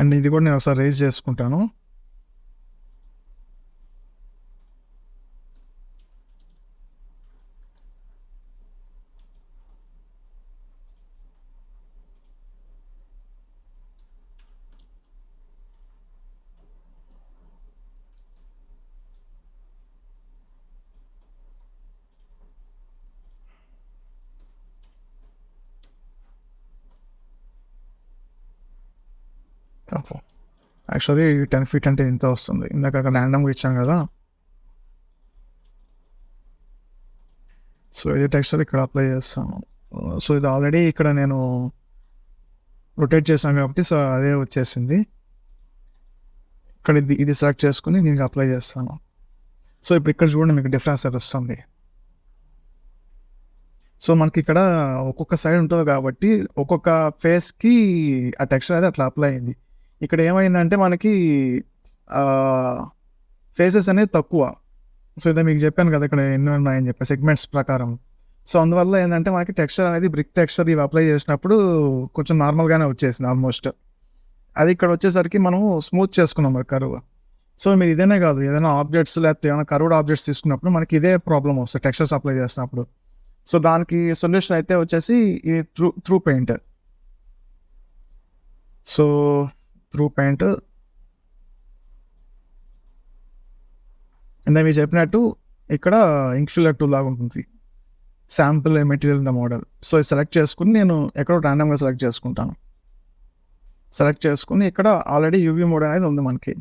అండ్ ఇది కూడా నేను ఒకసారి రేజ్ చేసుకుంటాను. యాక్చువల్లీ 10 feet అంటే ఇంత వస్తుంది. ఇందాక అక్కడ ర్యాండమ్గా ఇచ్చాం కదా. సో ఇది టెక్స్చర్ ఇక్కడ అప్లై చేస్తాను. సో ఇది ఆల్రెడీ ఇక్కడ నేను రొటేట్ చేశాను కాబట్టి సో అదే వచ్చేసింది. ఇక్కడ ఇది సెలెక్ట్ చేసుకుని దీనికి అప్లై చేస్తాను. సో ఇప్పుడు ఇక్కడ చూడండి మీకు డిఫరెన్స్ అది వస్తుంది. సో మనకి ఇక్కడ ఒక్కొక్క సైడ్ ఉంటుంది కాబట్టి ఒక్కొక్క ఫేస్కి ఆ టెక్స్చర్ అయితే అట్లా అప్లై అయింది. ఇక్కడ ఏమైందంటే మనకి ఫేసెస్ అనేది తక్కువ. సో ఇదే మీకు చెప్పాను కదా ఇక్కడ ఎన్ని ఉన్నాయని చెప్పి సెగ్మెంట్స్ ప్రకారం. సో అందువల్ల ఏంటంటే మనకి టెక్స్చర్ అనేది బ్రిక్ టెక్స్చర్ ఇవి అప్లై చేసినప్పుడు కొంచెం నార్మల్గానే వచ్చేసింది ఆల్మోస్ట్. అది ఇక్కడ వచ్చేసరికి మనం స్మూత్ చేసుకున్నాం అది కర్వ్. సో మీరు ఇదేనే కాదు ఏదైనా ఆబ్జెక్ట్స్ లేకపోతే ఏమైనా కర్వ్డ్ ఆబ్జెక్ట్స్ తీసుకున్నప్పుడు మనకి ఇదే ప్రాబ్లం వస్తుంది టెక్స్చర్స్ అప్లై చేసినప్పుడు. సో దానికి సొల్యూషన్ అయితే వచ్చేసి ఈ through paint. So through paint ఇందా మీరు చెప్పినట్టు ఇక్కడ ఇంక్ ఫిల్లర్ టూల్ లాగా ఉంటుంది. Sample material in the model. So ఇది సెలెక్ట్ చేసుకుని నేను ఎక్కడో ర్యాండమ్గా సెలెక్ట్ చేసుకుంటాను. సెలెక్ట్ చేసుకుని ఇక్కడ ఆల్రెడీ యూవీ మోడ్ అనేది ఉంది మనకి.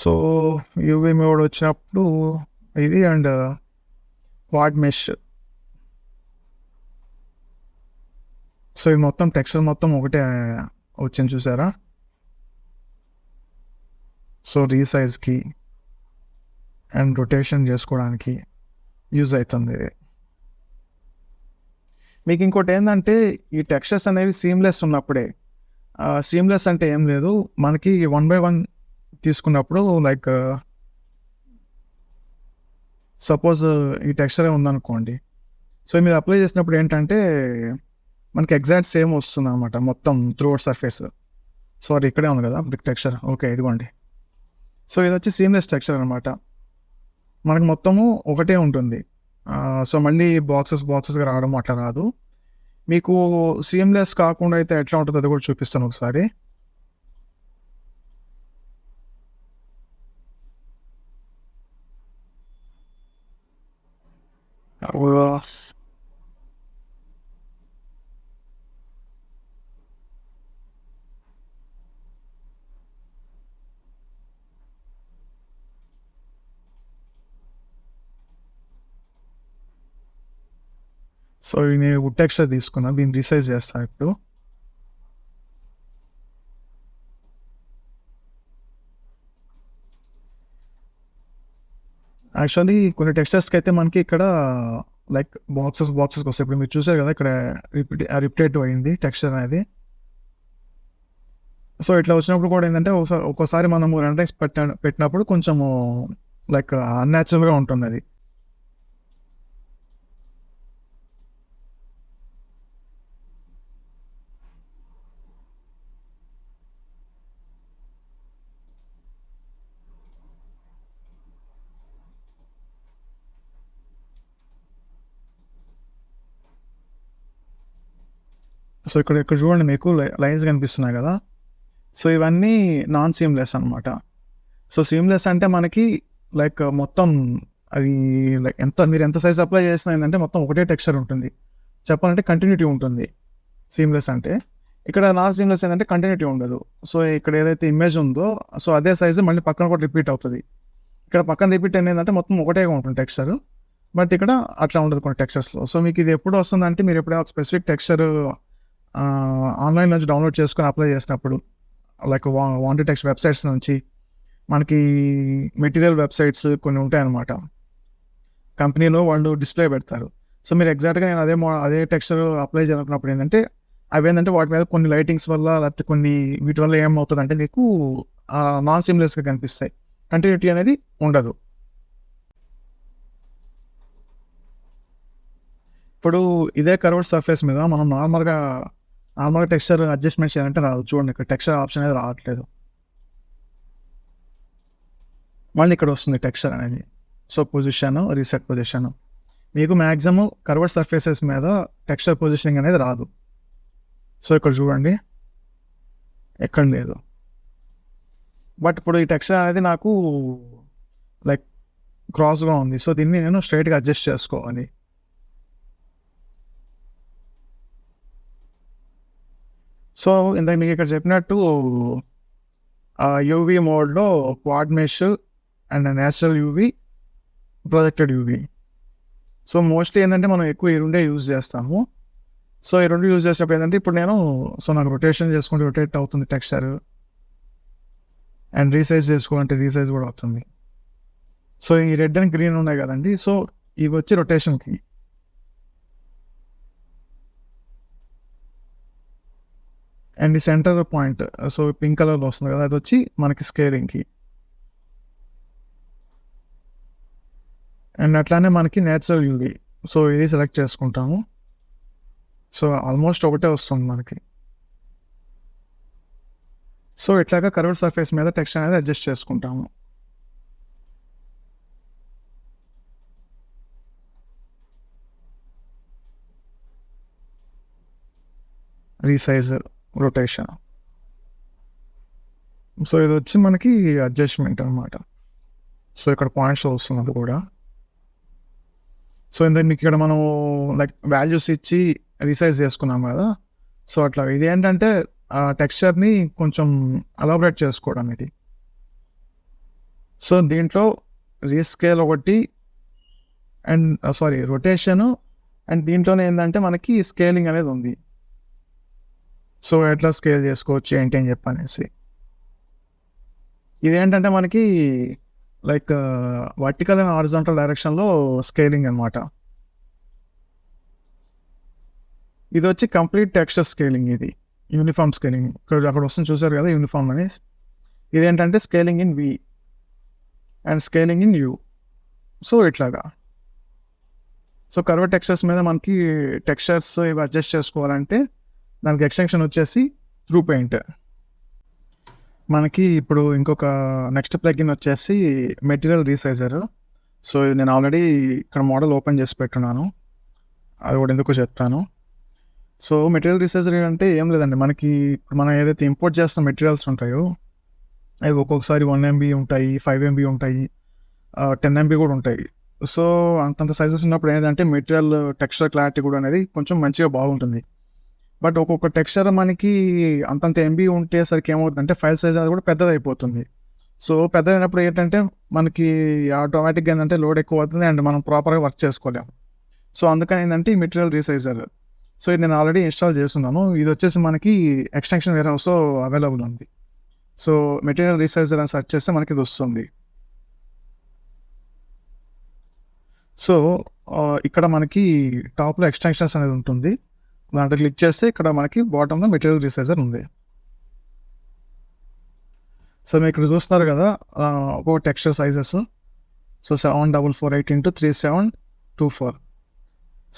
సో యూవీ మోడ్ వచ్చినప్పుడు ఇది అండ్ క్వాడ్ మెష్. సో ఇది మొత్తం టెక్స్చర్ మొత్తం ఒకటే వచ్చింది చూసారా. సో రీసైజ్కి అండ్ రొటేషన్ చేసుకోవడానికి యూజ్ అవుతుంది ఇది. మీకు ఇంకోటి ఏంటంటే ఈ టెక్స్చర్స్ అనేవి సీమ్లెస్ ఉన్నప్పుడే. సీమ్లెస్ అంటే ఏం లేదు, మనకి 1 by 1 తీసుకున్నప్పుడు లైక్ సపోజ్ ఈ టెక్స్చరే ఉందనుకోండి. సో మీరు అప్లై చేసినప్పుడు ఏంటంటే మనకి ఎగ్జాక్ట్ సేమ్ వస్తుంది అనమాట మొత్తం త్రూఅవుట్ సర్ఫేస్. సో అది ఇక్కడే ఉంది కదా బ్రిక్ టెక్స్చర్. ఓకే ఇదిగోండి. సో ఇది వచ్చి సీమ్లెస్ టెక్స్చర్ అనమాట. మనకి మొత్తము ఒకటే ఉంటుంది. సో మళ్ళీ బాక్సెస్గా రావడం అట్లా రాదు. మీకు సీమ్లెస్ కాకుండా అయితే ఎట్లా ఉంటుందో అది కూడా చూపిస్తాను ఒకసారి. సో నేను వుడ్ టెక్స్చర్ తీసుకున్నాను, దీన్ని రీసైజ్ చేస్తాను ఇప్పుడు. యాక్చువల్లీ కొన్ని టెక్స్చర్స్కి అయితే మనకి ఇక్కడ లైక్ బాక్సెస్ వస్తాయి. ఇప్పుడు మీరు చూసారు కదా ఇక్కడ రిపిటేటివ్ అయింది టెక్స్చర్ అనేది. సో ఇట్లా వచ్చినప్పుడు కూడా ఏంటంటే ఒక్కోసారి మనము రెండరైస్ పెట్టినప్పుడు కొంచెము లైక్ అన్యాచురల్గా ఉంటుంది అది. సో ఇక్కడ చూడండి మీకు లైన్స్ కనిపిస్తున్నాయి కదా. సో ఇవన్నీ నాన్ సీమ్లెస్ అనమాట. సో సీమ్లెస్ అంటే మనకి లైక్ మొత్తం అది లైక్ మీరు ఎంత సైజ్ అప్లై చేసినా ఏంటంటే మొత్తం ఒకటే టెక్స్చర్ ఉంటుంది. చెప్పాలంటే కంటిన్యూటీ ఉంటుంది సీమ్లెస్ అంటే. ఇక్కడ నాన్ సీమ్లెస్ ఏంటంటే కంటిన్యూటీ ఉండదు. సో ఇక్కడ ఏదైతే ఇమేజ్ ఉందో సో అదే సైజు మళ్ళీ పక్కన కూడా రిపీట్ అవుతుంది. ఇక్కడ పక్కన రిపీట్ ఏంటంటే మొత్తం ఒకటేగా ఉంటుంది టెక్స్చర్. బట్ ఇక్కడ అట్లా ఉండదు కొన్ని టెక్స్చర్స్లో. సో మీకు ఇది ఎప్పుడు వస్తుందంటే మీరు ఎప్పుడైనా స్పెసిఫిక్ టెక్స్చర్ ఆన్లైన్ నుంచి డౌన్లోడ్ చేసుకొని అప్లై చేసినప్పుడు లైక్ వాంటెడ్ టెక్స్ట్ వెబ్సైట్స్ నుంచి మనకి మెటీరియల్ వెబ్సైట్స్ కొన్ని ఉంటాయి అన్నమాట. కంపెనీలో వాళ్ళు డిస్ప్లే పెడతారు. సో మీరు ఎగ్జాక్ట్గా నేను అదే టెక్స్చర్ అప్లై చేయాలనుకున్నప్పుడు ఏంటంటే అవి ఏంటంటే వాటి మీద కొన్ని లైటింగ్స్ వల్ల లేకపోతే కొన్ని వీటి వల్ల ఏమవుతుందంటే మీకు నాన్ సీమ్లెస్గా కనిపిస్తాయి, కంటిన్యూటీ అనేది ఉండదు. ఇప్పుడు ఇదే కర్వ్డ్ సర్ఫేస్ మీద మనం నార్మల్గా టెక్స్చర్ అడ్జస్ట్మెంట్ చేయాలంటే రాదు. చూడండి ఇక్కడ టెక్స్చర్ ఆప్షన్ అనేది రావట్లేదు, మళ్ళీ ఇక్కడ వస్తుంది టెక్స్చర్ అనేది. So position, reset position. మీకు మ్యాక్సిమం కర్వ్డ్ సర్ఫేసెస్ మీద టెక్స్చర్ పొజిషనింగ్ అనేది రాదు. సో ఇక్కడ చూడండి ఎక్కడ లేదు. బట్ ఇప్పుడు ఈ టెక్స్చర్ అనేది నాకు లైక్ క్రాస్గా ఉంది. సో దీన్ని నేను స్ట్రైట్గా అడ్జస్ట్ చేసుకోవాలి. సో ఇందాక మీకు ఇక్కడ చెప్పినట్టు యూవీ మోడ్లో quad mesh and natural UV, projected UV. So mostly ఏంటంటే మనం ఎక్కువ ఈ రెండే యూజ్ చేస్తాము. సో ఈ రెండు యూజ్ చేసినప్పుడు ఏంటంటే ఇప్పుడు నేను నాకు రొటేషన్ చేసుకుంటే రొటేట్ అవుతుంది టెక్స్చర్, అండ్ రీసైజ్ చేసుకోవాలంటే రీసైజ్ కూడా అవుతుంది. సో ఈ రెడ్ అండ్ గ్రీన్ ఉన్నాయి కదండి, సో ఇవి వచ్చి రొటేషన్కి. అండ్ ఈ సెంటర్ పాయింట్ సో పింక్ కలర్లో వస్తుంది కదా, అది వచ్చి మనకి స్కేలింగ్కి. అండ్ అట్లానే మనకి నేచురల్ యూవీ, సో ఇది సెలెక్ట్ చేసుకుంటాము. సో ఆల్మోస్ట్ ఒకటే వస్తుంది మనకి. సో ఇట్లాగా కర్వ్డ్ సర్ఫేస్ మీద టెక్స్చర్ అనేది అడ్జస్ట్ చేసుకుంటాము. Resize, rotation. సో ఇది వచ్చి మనకి అడ్జస్ట్మెంట్ అనమాట. సో ఇక్కడ పాయింట్స్ వస్తుంది అది కూడా. సో ఇందాక మీకు ఇక్కడ మనం లైక్ వాల్యూస్ ఇచ్చి రీసైజ్ చేసుకున్నాం కదా, సో అట్లా ఇది ఏంటంటే టెక్స్చర్ని కొంచెం అలాబరేట్ చేసుకోవడం ఇది. సో దీంట్లో రీస్కేల్ ఒకటి అండ్ రొటేషను, అండ్ దీంట్లోనే ఏంటంటే మనకి స్కేలింగ్ అనేది ఉంది. సో ఎట్లా స్కేల్ చేసుకోవచ్చు ఏంటి అని చెప్పనేసి. ఇదేంటంటే మనకి లైక్ వర్టికల్ అండ్ హారిజాంటల్ డైరెక్షన్లో స్కేలింగ్ అనమాట. ఇది వచ్చి కంప్లీట్ టెక్స్చర్ స్కేలింగ్, ఇది యూనిఫామ్ స్కేలింగ్. అక్కడ వస్తుంది చూసారు కదా యూనిఫామ్ అని. ఇదేంటంటే scaling in V and scaling in U. So ఇట్లాగా. సో కర్వ్ టెక్స్చర్స్ మీద మనకి టెక్స్చర్స్ ఇవి అడ్జస్ట్ చేసుకోవాలంటే దానికి ఎక్స్టెన్షన్ వచ్చేసి త్రూ పెయింట్. మనకి ఇప్పుడు ఇంకొక నెక్స్ట్ ప్లగిన్ వచ్చేసి మెటీరియల్ రీసైజర్. సో ఇది నేను ఆల్రెడీ ఇక్కడ మోడల్ ఓపెన్ చేసి పెట్టున్నాను, అది కూడా ఎందుకు చెప్తాను. సో మెటీరియల్ రీసైజర్ అంటే ఏం లేదండి, మనకి ఇప్పుడు మనం ఏదైతే ఇంపోర్ట్ చేస్తున్న మెటీరియల్స్ ఉంటాయో అవి ఒక్కొక్కసారి 1 MB ఉంటాయి, 5 MB ఉంటాయి, 10 MB కూడా ఉంటాయి. సో అంతంత సైజెస్ ఉన్నప్పుడు ఏంటంటే మెటీరియల్ టెక్స్చర్ క్లారిటీ కూడా అనేది కొంచెం మంచిగా బాగుంటుంది. బట్ ఒక్కొక్క టెక్స్చర్ మనకి అంతంత ఎంబీ ఉంటేసరికి ఏమవుతుందంటే ఫైల్ సైజ్ అనేది కూడా పెద్దది అయిపోతుంది. సో పెద్దదైనప్పుడు ఏంటంటే మనకి ఆటోమేటిక్గా ఏంటంటే లోడ్ ఎక్కువ అవుతుంది అండ్ మనం ప్రాపర్గా వర్క్ చేసుకోలేము. సో అందుకని ఏంటంటే ఈ మెటీరియల్ రీసైజర్, సో ఇది నేను ఆల్రెడీ ఇన్స్టాల్ చేస్తున్నాను. ఇది వచ్చేసి మనకి ఎక్స్టెన్షన్ వేర్ హౌస్లో అవైలబుల్ ఉంది. సో మెటీరియల్ రీసైజర్ అని సెర్చ్ చేస్తే మనకి ఇది వస్తుంది. సో ఇక్కడ మనకి టాప్లో ఎక్స్టెన్షన్స్ అనేది ఉంటుంది, దాంట్లో క్లిక్ చేస్తే ఇక్కడ మనకి బాటంలో మెటీరియల్ రీసైజర్ ఉంది. సో మీరు ఇక్కడ చూస్తున్నారు కదా ఒక్కొక్క texture sizes. So 7448 x 3724.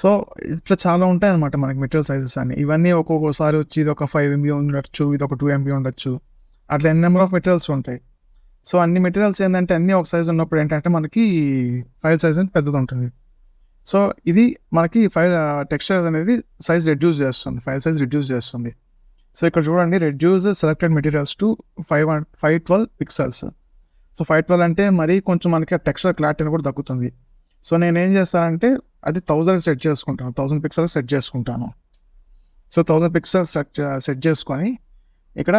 So ఇట్లా చాలా ఉంటాయి అనమాట మనకి మెటీరియల్ సైజెస్ అని. ఇవన్నీ ఒక్కొక్కసారి వచ్చి ఇది ఒక 5 MB ఉండొచ్చు, ఇది ఒక 2 MB ఉండొచ్చు, అట్లా ఎన్ నెంబర్ ఆఫ్ మెటీరియల్స్ ఉంటాయి. సో అన్ని మెటీరియల్స్ ఏంటంటే అన్నీ ఒక సైజ్ ఉన్నప్పుడు ఏంటంటే మనకి ఫైల్ సైజ్ అనేది పెద్దది ఉంటుంది. సో ఇది మనకి టెక్స్చర్ అనేది సైజ్ రెడ్యూస్ చేస్తుంది, ఫైల్ సైజ్ రిడ్యూస్ చేస్తుంది. సో ఇక్కడ చూడండి, reduce selected materials to 512 pixels. So 512 అంటే మరీ కొంచెం మనకి టెక్స్చర్ క్లారిటీ కూడా తగ్గుతుంది. సో నేనేం చేస్తానంటే అది 1000 సెట్ చేసుకుంటాను, 1000 పిక్సెల్స్ సెట్ చేసుకుంటాను. సో 1000 పిక్సెల్స్ సెట్ చేసుకొని ఇక్కడ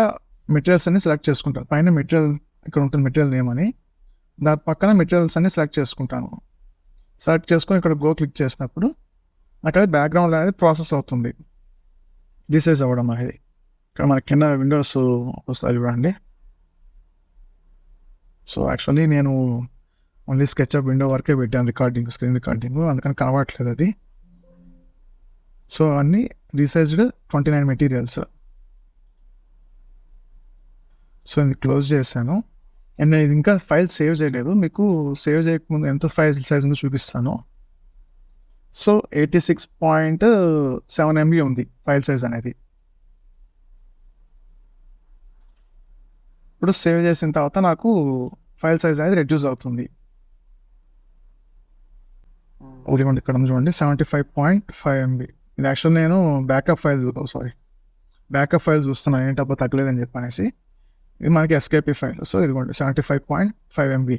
మెటీరియల్స్ అన్ని సెలెక్ట్ చేసుకుంటాను. పైన మెటీరియల్ ఇక్కడ ఉంటుంది, మెటీరియల్ నేమ్ అని, దాని పక్కన మెటీరియల్స్ అన్ని సెలెక్ట్ చేసుకుంటాను. సెలెక్ట్ చేసుకొని ఇక్కడ గో క్లిక్ చేసినప్పుడు నాకు అది బ్యాక్గ్రౌండ్ అనేది ప్రాసెస్ అవుతుంది, రీసైజ్ అవ్వడం అనేది. ఇక్కడ మనకి కింద విండోస్ వస్తాయి చూడండి. సో యాక్చువల్లీ నేను ఓన్లీ స్కెచ్అప్ విండో వరకే పెట్టాను రికార్డింగ్, స్క్రీన్ రికార్డింగ్, అందుకని కనబడట్లేదు అది. సో అన్నీ రీసైజ్డ్ 29 మెటీరియల్స్. సో ఇది క్లోజ్ చేశాను. అండ్ నేను ఇది ఇంకా ఫైల్ సేవ్ చేయలేదు, మీకు సేవ్ చేయకముందు ఎంత ఫైల్ సైజ్ ఉందో చూపిస్తాను. సో 86.7 MB ఉంది ఫైల్ సైజ్ అనేది. ఇప్పుడు సేవ్ చేసిన తర్వాత నాకు ఫైల్ సైజ్ అనేది రెడ్యూస్ అవుతుంది. ఇదిగోండి ఇక్కడ చూడండి 75.5 MB. ఇది యాక్చువల్ నేను బ్యాకప్ ఫైల్ చూస్తున్నాను, ఏంటబ్బా తగ్గలేదని చెప్పనేసి. ఇది మనకి ఎస్కేపీ ఫైల్. సో ఇదిగోండి 75.5 MB.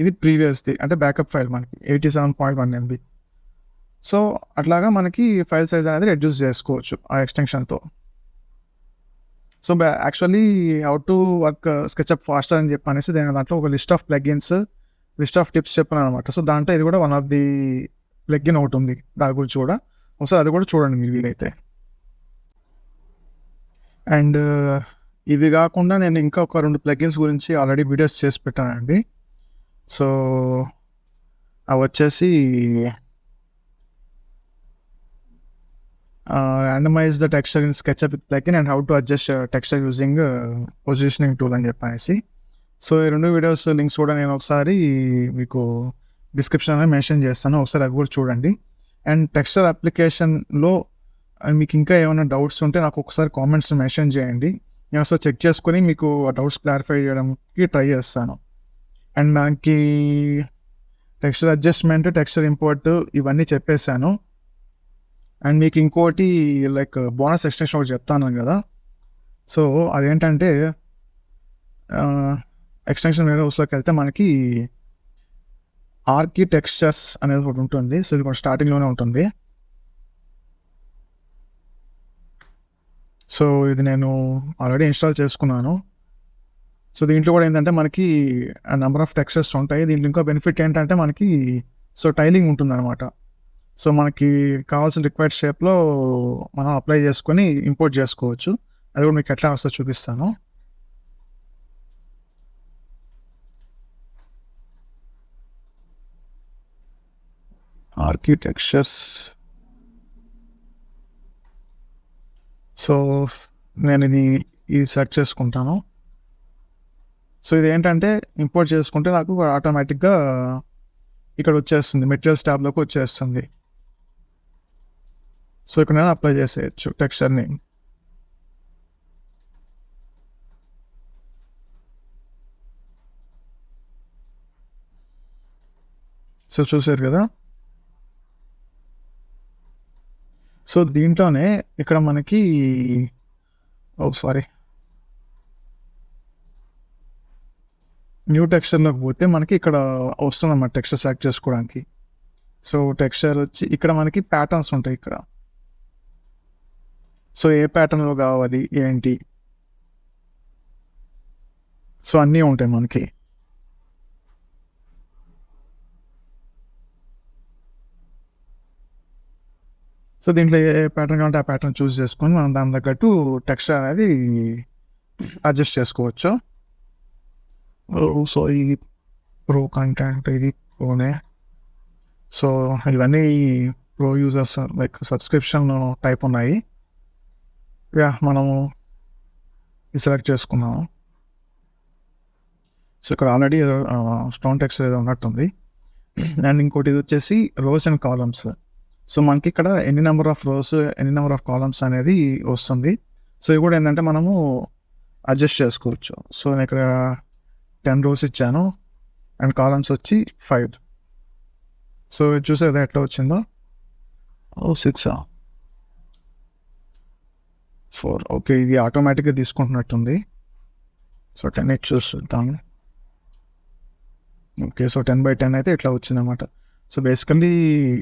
ఇది ప్రీవియస్ది అంటే బ్యాకప్ ఫైల్ మనకి 87.1 MB. సో అట్లాగా మనకి ఫైల్ సైజ్ అనేది రెడ్యూస్ చేసుకోవచ్చు ఆ ఎక్స్టెన్షన్తో. So, actually how to work SketchUp faster అని చెప్పనేసి దాంట్లో ఒక list of plugins, list of tips చెప్పాననమాట. సో, దాంట్లో ఇది కూడా వన్ ఆఫ్ ది ప్లగిన్ ఒకటుంది. దాని గురించి కూడా ఒకసారి అది కూడా చూడండి మీరు వీలైతే. అండ్ ఇవి కాకుండా నేను ఇంకా ఒక 2 ప్లగిన్స్ గురించి ఆల్రెడీ వీడియోస్ చేసి పెట్టానండి. సో, అవి వచ్చేసి randomize the texture in SketchUp with plugin and how to adjust texture using positioning tool అని చెప్పనేసి. సో, ఈ 2 వీడియోస్ లింక్స్ కూడా నేను ఒకసారి మీకు డిస్క్రిప్షన్లో మెన్షన్ చేస్తాను. ఒకసారి అవి కూడా చూడండి. అండ్ టెక్స్చర్ అప్లికేషన్లో మీకు ఇంకా ఏమైనా డౌట్స్ ఉంటే నాకు ఒకసారి కామెంట్స్లో మెన్షన్ చేయండి. నేను ఒకసారి చెక్ చేసుకొని మీకు ఆ డౌట్స్ క్లారిఫై చేయడానికి ట్రై చేస్తాను. అండ్ మనకి టెక్స్చర్ అడ్జస్ట్మెంట్, టెక్స్చర్ ఇంపోర్ట్ ఇవన్నీ చెప్పేశాను. అండ్ మీకు ఇంకోటి లైక్ బోనస్ ఎక్స్టెన్షన్ ఒకటి చెప్తాను కదా. సో, అదేంటంటే ఎక్స్టెన్షన్ వేరే హౌస్లోకి వెళ్తే మనకి ఆర్కి టెక్స్చర్స్ అనేది ఒకటి ఉంటుంది. సో, ఇది కూడా స్టార్టింగ్లోనే ఉంటుంది. సో, ఇది నేను ఆల్రెడీ ఇన్స్టాల్ చేసుకున్నాను. సో, దీంట్లో కూడా ఏంటంటే మనకి నెంబర్ ఆఫ్ టెక్స్చర్స్ ఉంటాయి. దీంట్లో ఇంకో బెనిఫిట్ ఏంటంటే మనకి టైలింగ్ ఉంటుందన్నమాట. సో, మనకి కావాల్సిన రిక్వైర్డ్ షేప్లో మనం అప్లై చేసుకొని ఇంపోర్ట్ చేసుకోవచ్చు. అది కూడా మీకు ఎట్లా వస్తుందో చూపిస్తాను. ఆర్కిటెక్చర్స్. సో, నేను ఇది సెర్చ్ చేసుకుంటాను. సో, ఇది ఏంటంటే ఇంపోర్ట్ చేసుకుంటే నాకు ఆటోమేటిక్గా ఇక్కడ వచ్చేస్తుంది, మెటీరియల్స్ ట్యాబ్లోకి వచ్చేస్తుంది. సో, ఇక్కడ నేను అప్లై చేసేయచ్చు టెక్స్చర్ని. సో, చూసారు కదా. సో, దీంట్లోనే ఇక్కడ మనకి న్యూ టెక్స్చర్లోకి పోతే మనకి ఇక్కడ వస్తుందన్నమాట టెక్స్చర్ సెలెక్ట్ చేసుకోవడానికి. సో, టెక్స్చర్ వచ్చి ఇక్కడ మనకి ప్యాటర్న్స్ ఉంటాయి ఇక్కడ. సో, ఏ ప్యాటర్న్లో కావాలి ఏంటి, సో అన్నీ ఉంటాయి మనకి. సో, దీంట్లో ఏ ప్యాటర్న్ కావాలంటే ఆ ప్యాటర్న్ చూస్ చేసుకొని మనం దాని తగ్గట్టు టెక్స్చర్ అనేది అడ్జస్ట్ చేసుకోవచ్చు. సో, ఇది ప్రో కంటెంట్, ఇది ప్రోనే. సో, ఇవన్నీ pro users like subscription type ఉన్నాయి. మనము ఇది సెలెక్ట్ చేసుకున్నాము. సో, ఇక్కడ ఆల్రెడీ స్టోన్ టెక్స్చర్ ఏదో ఉన్నట్టుంది. అండ్ ఇంకోటి ఇది వచ్చేసి రోస్ అండ్ కాలమ్స్. సో, మనకి ఇక్కడ ఎన్ని నెంబర్ ఆఫ్ రోస్, ఎన్ని నెంబర్ ఆఫ్ కాలమ్స్ అనేది వస్తుంది. సో, ఇది కూడా ఏంటంటే మనము అడ్జస్ట్ చేసుకోవచ్చు. సో, నేను ఇక్కడ 10 రోస్ ఇచ్చాను అండ్ కాలమ్స్ వచ్చి 5. సో, చూసారు కదా ఎట్లా వచ్చిందో. 6, 4. ఓకే, ఇది ఆటోమేటిక్గా తీసుకుంటున్నట్టుంది. సో, 10 చూద్దాము. ఓకే, సో 10/10 అయితే ఇట్లా వచ్చిందన్నమాట. సో, బేసికల్లీ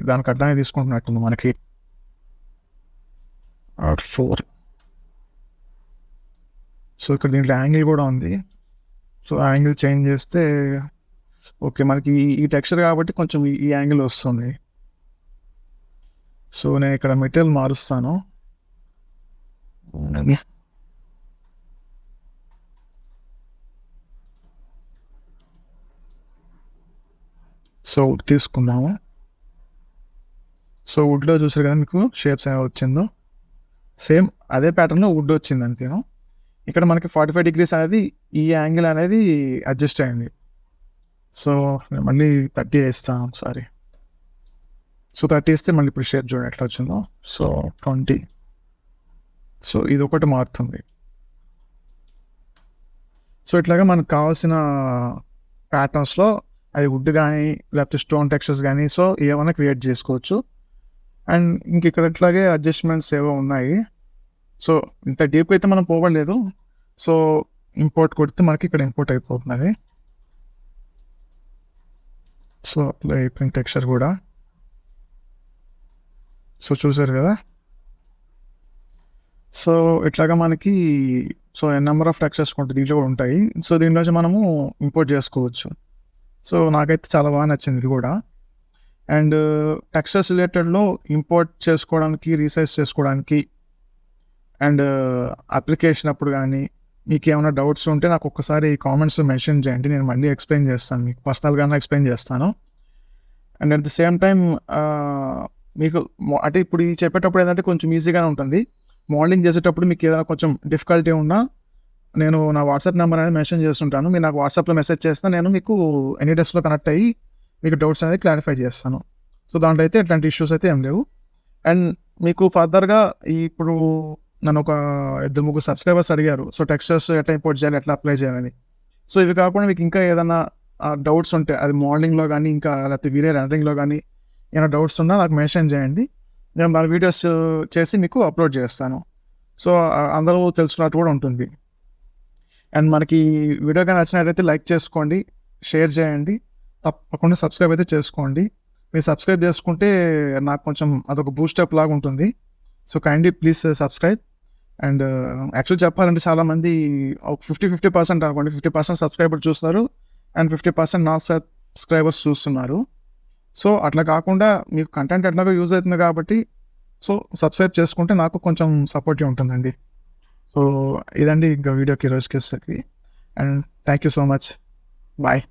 దానికి అడ్డానే తీసుకుంటున్నట్టుంది మనకి. 4. సో, ఇక్కడ దీంట్లో యాంగిల్ కూడా ఉంది. సో, యాంగిల్ చేంజ్ చేస్తే ఓకే, మనకి ఈ టెక్స్చర్ కాబట్టి కొంచెం ఈ యాంగిల్ వస్తుంది. సో, నేను ఇక్కడ మెటీరియల్ మారుస్తాను. సో, వుడ్ తీసుకుందాము. సో, వుడ్లో చూసారు కదా మీకు షేప్స్ ఏమి వచ్చిందో, సేమ్ అదే ప్యాటర్న్లో వుడ్ వచ్చింది అంతేను. ఇక్కడ మనకి 45 degrees అనేది ఈ యాంగిల్ అనేది అడ్జస్ట్ అయింది. సో, నేను మళ్ళీ 30 వేస్తాను ఒకసారి. సో, 30 వేస్తే మళ్ళీ ఇప్పుడు షేప్ చూడండి ఎట్లా వచ్చిందో. సో, 20. సో, ఇది ఒకటి మారుతుంది. సో, ఇట్లాగా మనకు కావాల్సిన ప్యాటర్న్స్లో అది వుడ్ కానీ లేకపోతే స్టోన్ టెక్స్చర్స్ కానీ సో ఏమైనా క్రియేట్ చేసుకోవచ్చు. అండ్ ఇంక ఇక్కడ ఇట్లాగే అడ్జస్ట్మెంట్స్ ఏవో ఉన్నాయి. సో, ఇంత డీప్గా అయితే మనం పోవట్లేదు. సో, ఇంపోర్ట్ కొడితే మనకి ఇక్కడ ఇంపోర్ట్ అయిపోతున్నది. సో, అప్లై అయిపోయింది టెక్స్చర్ కూడా. సో, చూసారు కదా. సో, ఇట్లాగా మనకి సో నెంబర్ ఆఫ్ టెక్స్చర్స్ దీంట్లో కూడా ఉంటాయి. సో దీనిలోంచి మనము ఇంపోర్ట్ చేసుకోవచ్చు. సో నాకైతే చాలా బాగా నచ్చింది ఇది కూడా. అండ్ టెక్స్చర్స్ రిలేటెడ్లో ఇంపోర్ట్ చేసుకోవడానికి, రీసైజ్ చేసుకోవడానికి అండ్ అప్లికేషన్ అప్పుడు కానీ మీకు ఏమైనా డౌట్స్ ఉంటే నాకు ఒక్కసారి కామెంట్స్లో మెన్షన్ చేయండి. నేను మళ్ళీ ఎక్స్ప్లెయిన్ చేస్తాను, మీకు పర్సనల్గానే ఎక్స్ప్లెయిన్ చేస్తాను. And at the same time మీకు అంటే ఇప్పుడు ఇది చెప్పేటప్పుడు ఏంటంటే కొంచెం ఈజీగానే ఉంటుంది. మోడలింగ్ చేసేటప్పుడు మీకు ఏదైనా కొంచెం డిఫికల్టీ ఉన్నా నేను నా వాట్సాప్ నెంబర్ అనేది మెన్షన్ చేస్తుంటాను. మీరు నాకు వాట్సాప్లో మెసేజ్ చేస్తే నేను మీకు ఎనీ డెస్క్లో కనెక్ట్ అయ్యి మీకు డౌట్స్ అనేది క్లారిఫై చేస్తాను. సో దాంట్లో అయితే ఎట్లాంటి ఇష్యూస్ అయితే ఏం లేవు. అండ్ మీకు ఫర్దర్గా ఇప్పుడు నన్ను ఒక 2-3 సబ్స్క్రైబర్స్ అడిగారు, సో టెక్స్చర్స్ ఎట్లా ఇంపోర్ట్ చేయాలి, ఎట్లా అప్లై చేయాలని. సో ఇవి కాకుండా మీకు ఇంకా ఏదైనా డౌట్స్ ఉంటే అది మోడలింగ్లో కానీ ఇంకా లేకపోతే వేరే రెండరింగ్లో కానీ ఏమైనా డౌట్స్ ఉన్నా నాకు మెన్షన్ చేయండి. నేను దాని వీడియోస్ చేసి మీకు అప్లోడ్ చేస్తాను. సో అందరూ తెలుసుకున్నట్టు కూడా ఉంటుంది. అండ్ మనకి వీడియో కానీ నచ్చినట్లయితే లైక్ చేసుకోండి, షేర్ చేయండి, తప్పకుండా సబ్స్క్రైబ్ అయితే చేసుకోండి. మీరు సబ్స్క్రైబ్ చేసుకుంటే నాకు కొంచెం అదొక బూస్టప్ లాగా ఉంటుంది. So kindly please subscribe. And actual చెప్పాలంటే చాలామంది ఒక 50% అనుకోండి, 50% సబ్స్క్రైబర్ చూస్తున్నారు అండ్ 50% నా సబ్స్క్రైబర్స్ చూస్తున్నారు. సో అట్లా కాకుండా మీకు కంటెంట్ ఎట్లాగో యూజ్ అవుతుంది కాబట్టి సో సబ్స్క్రైబ్ చేసుకుంటే నాకు కొంచెం సపోర్టివ్ ఉంటుందండి. సో ఇదండి ఇంకా వీడియోకి ఈరోజుకి. And thank you so much. Bye.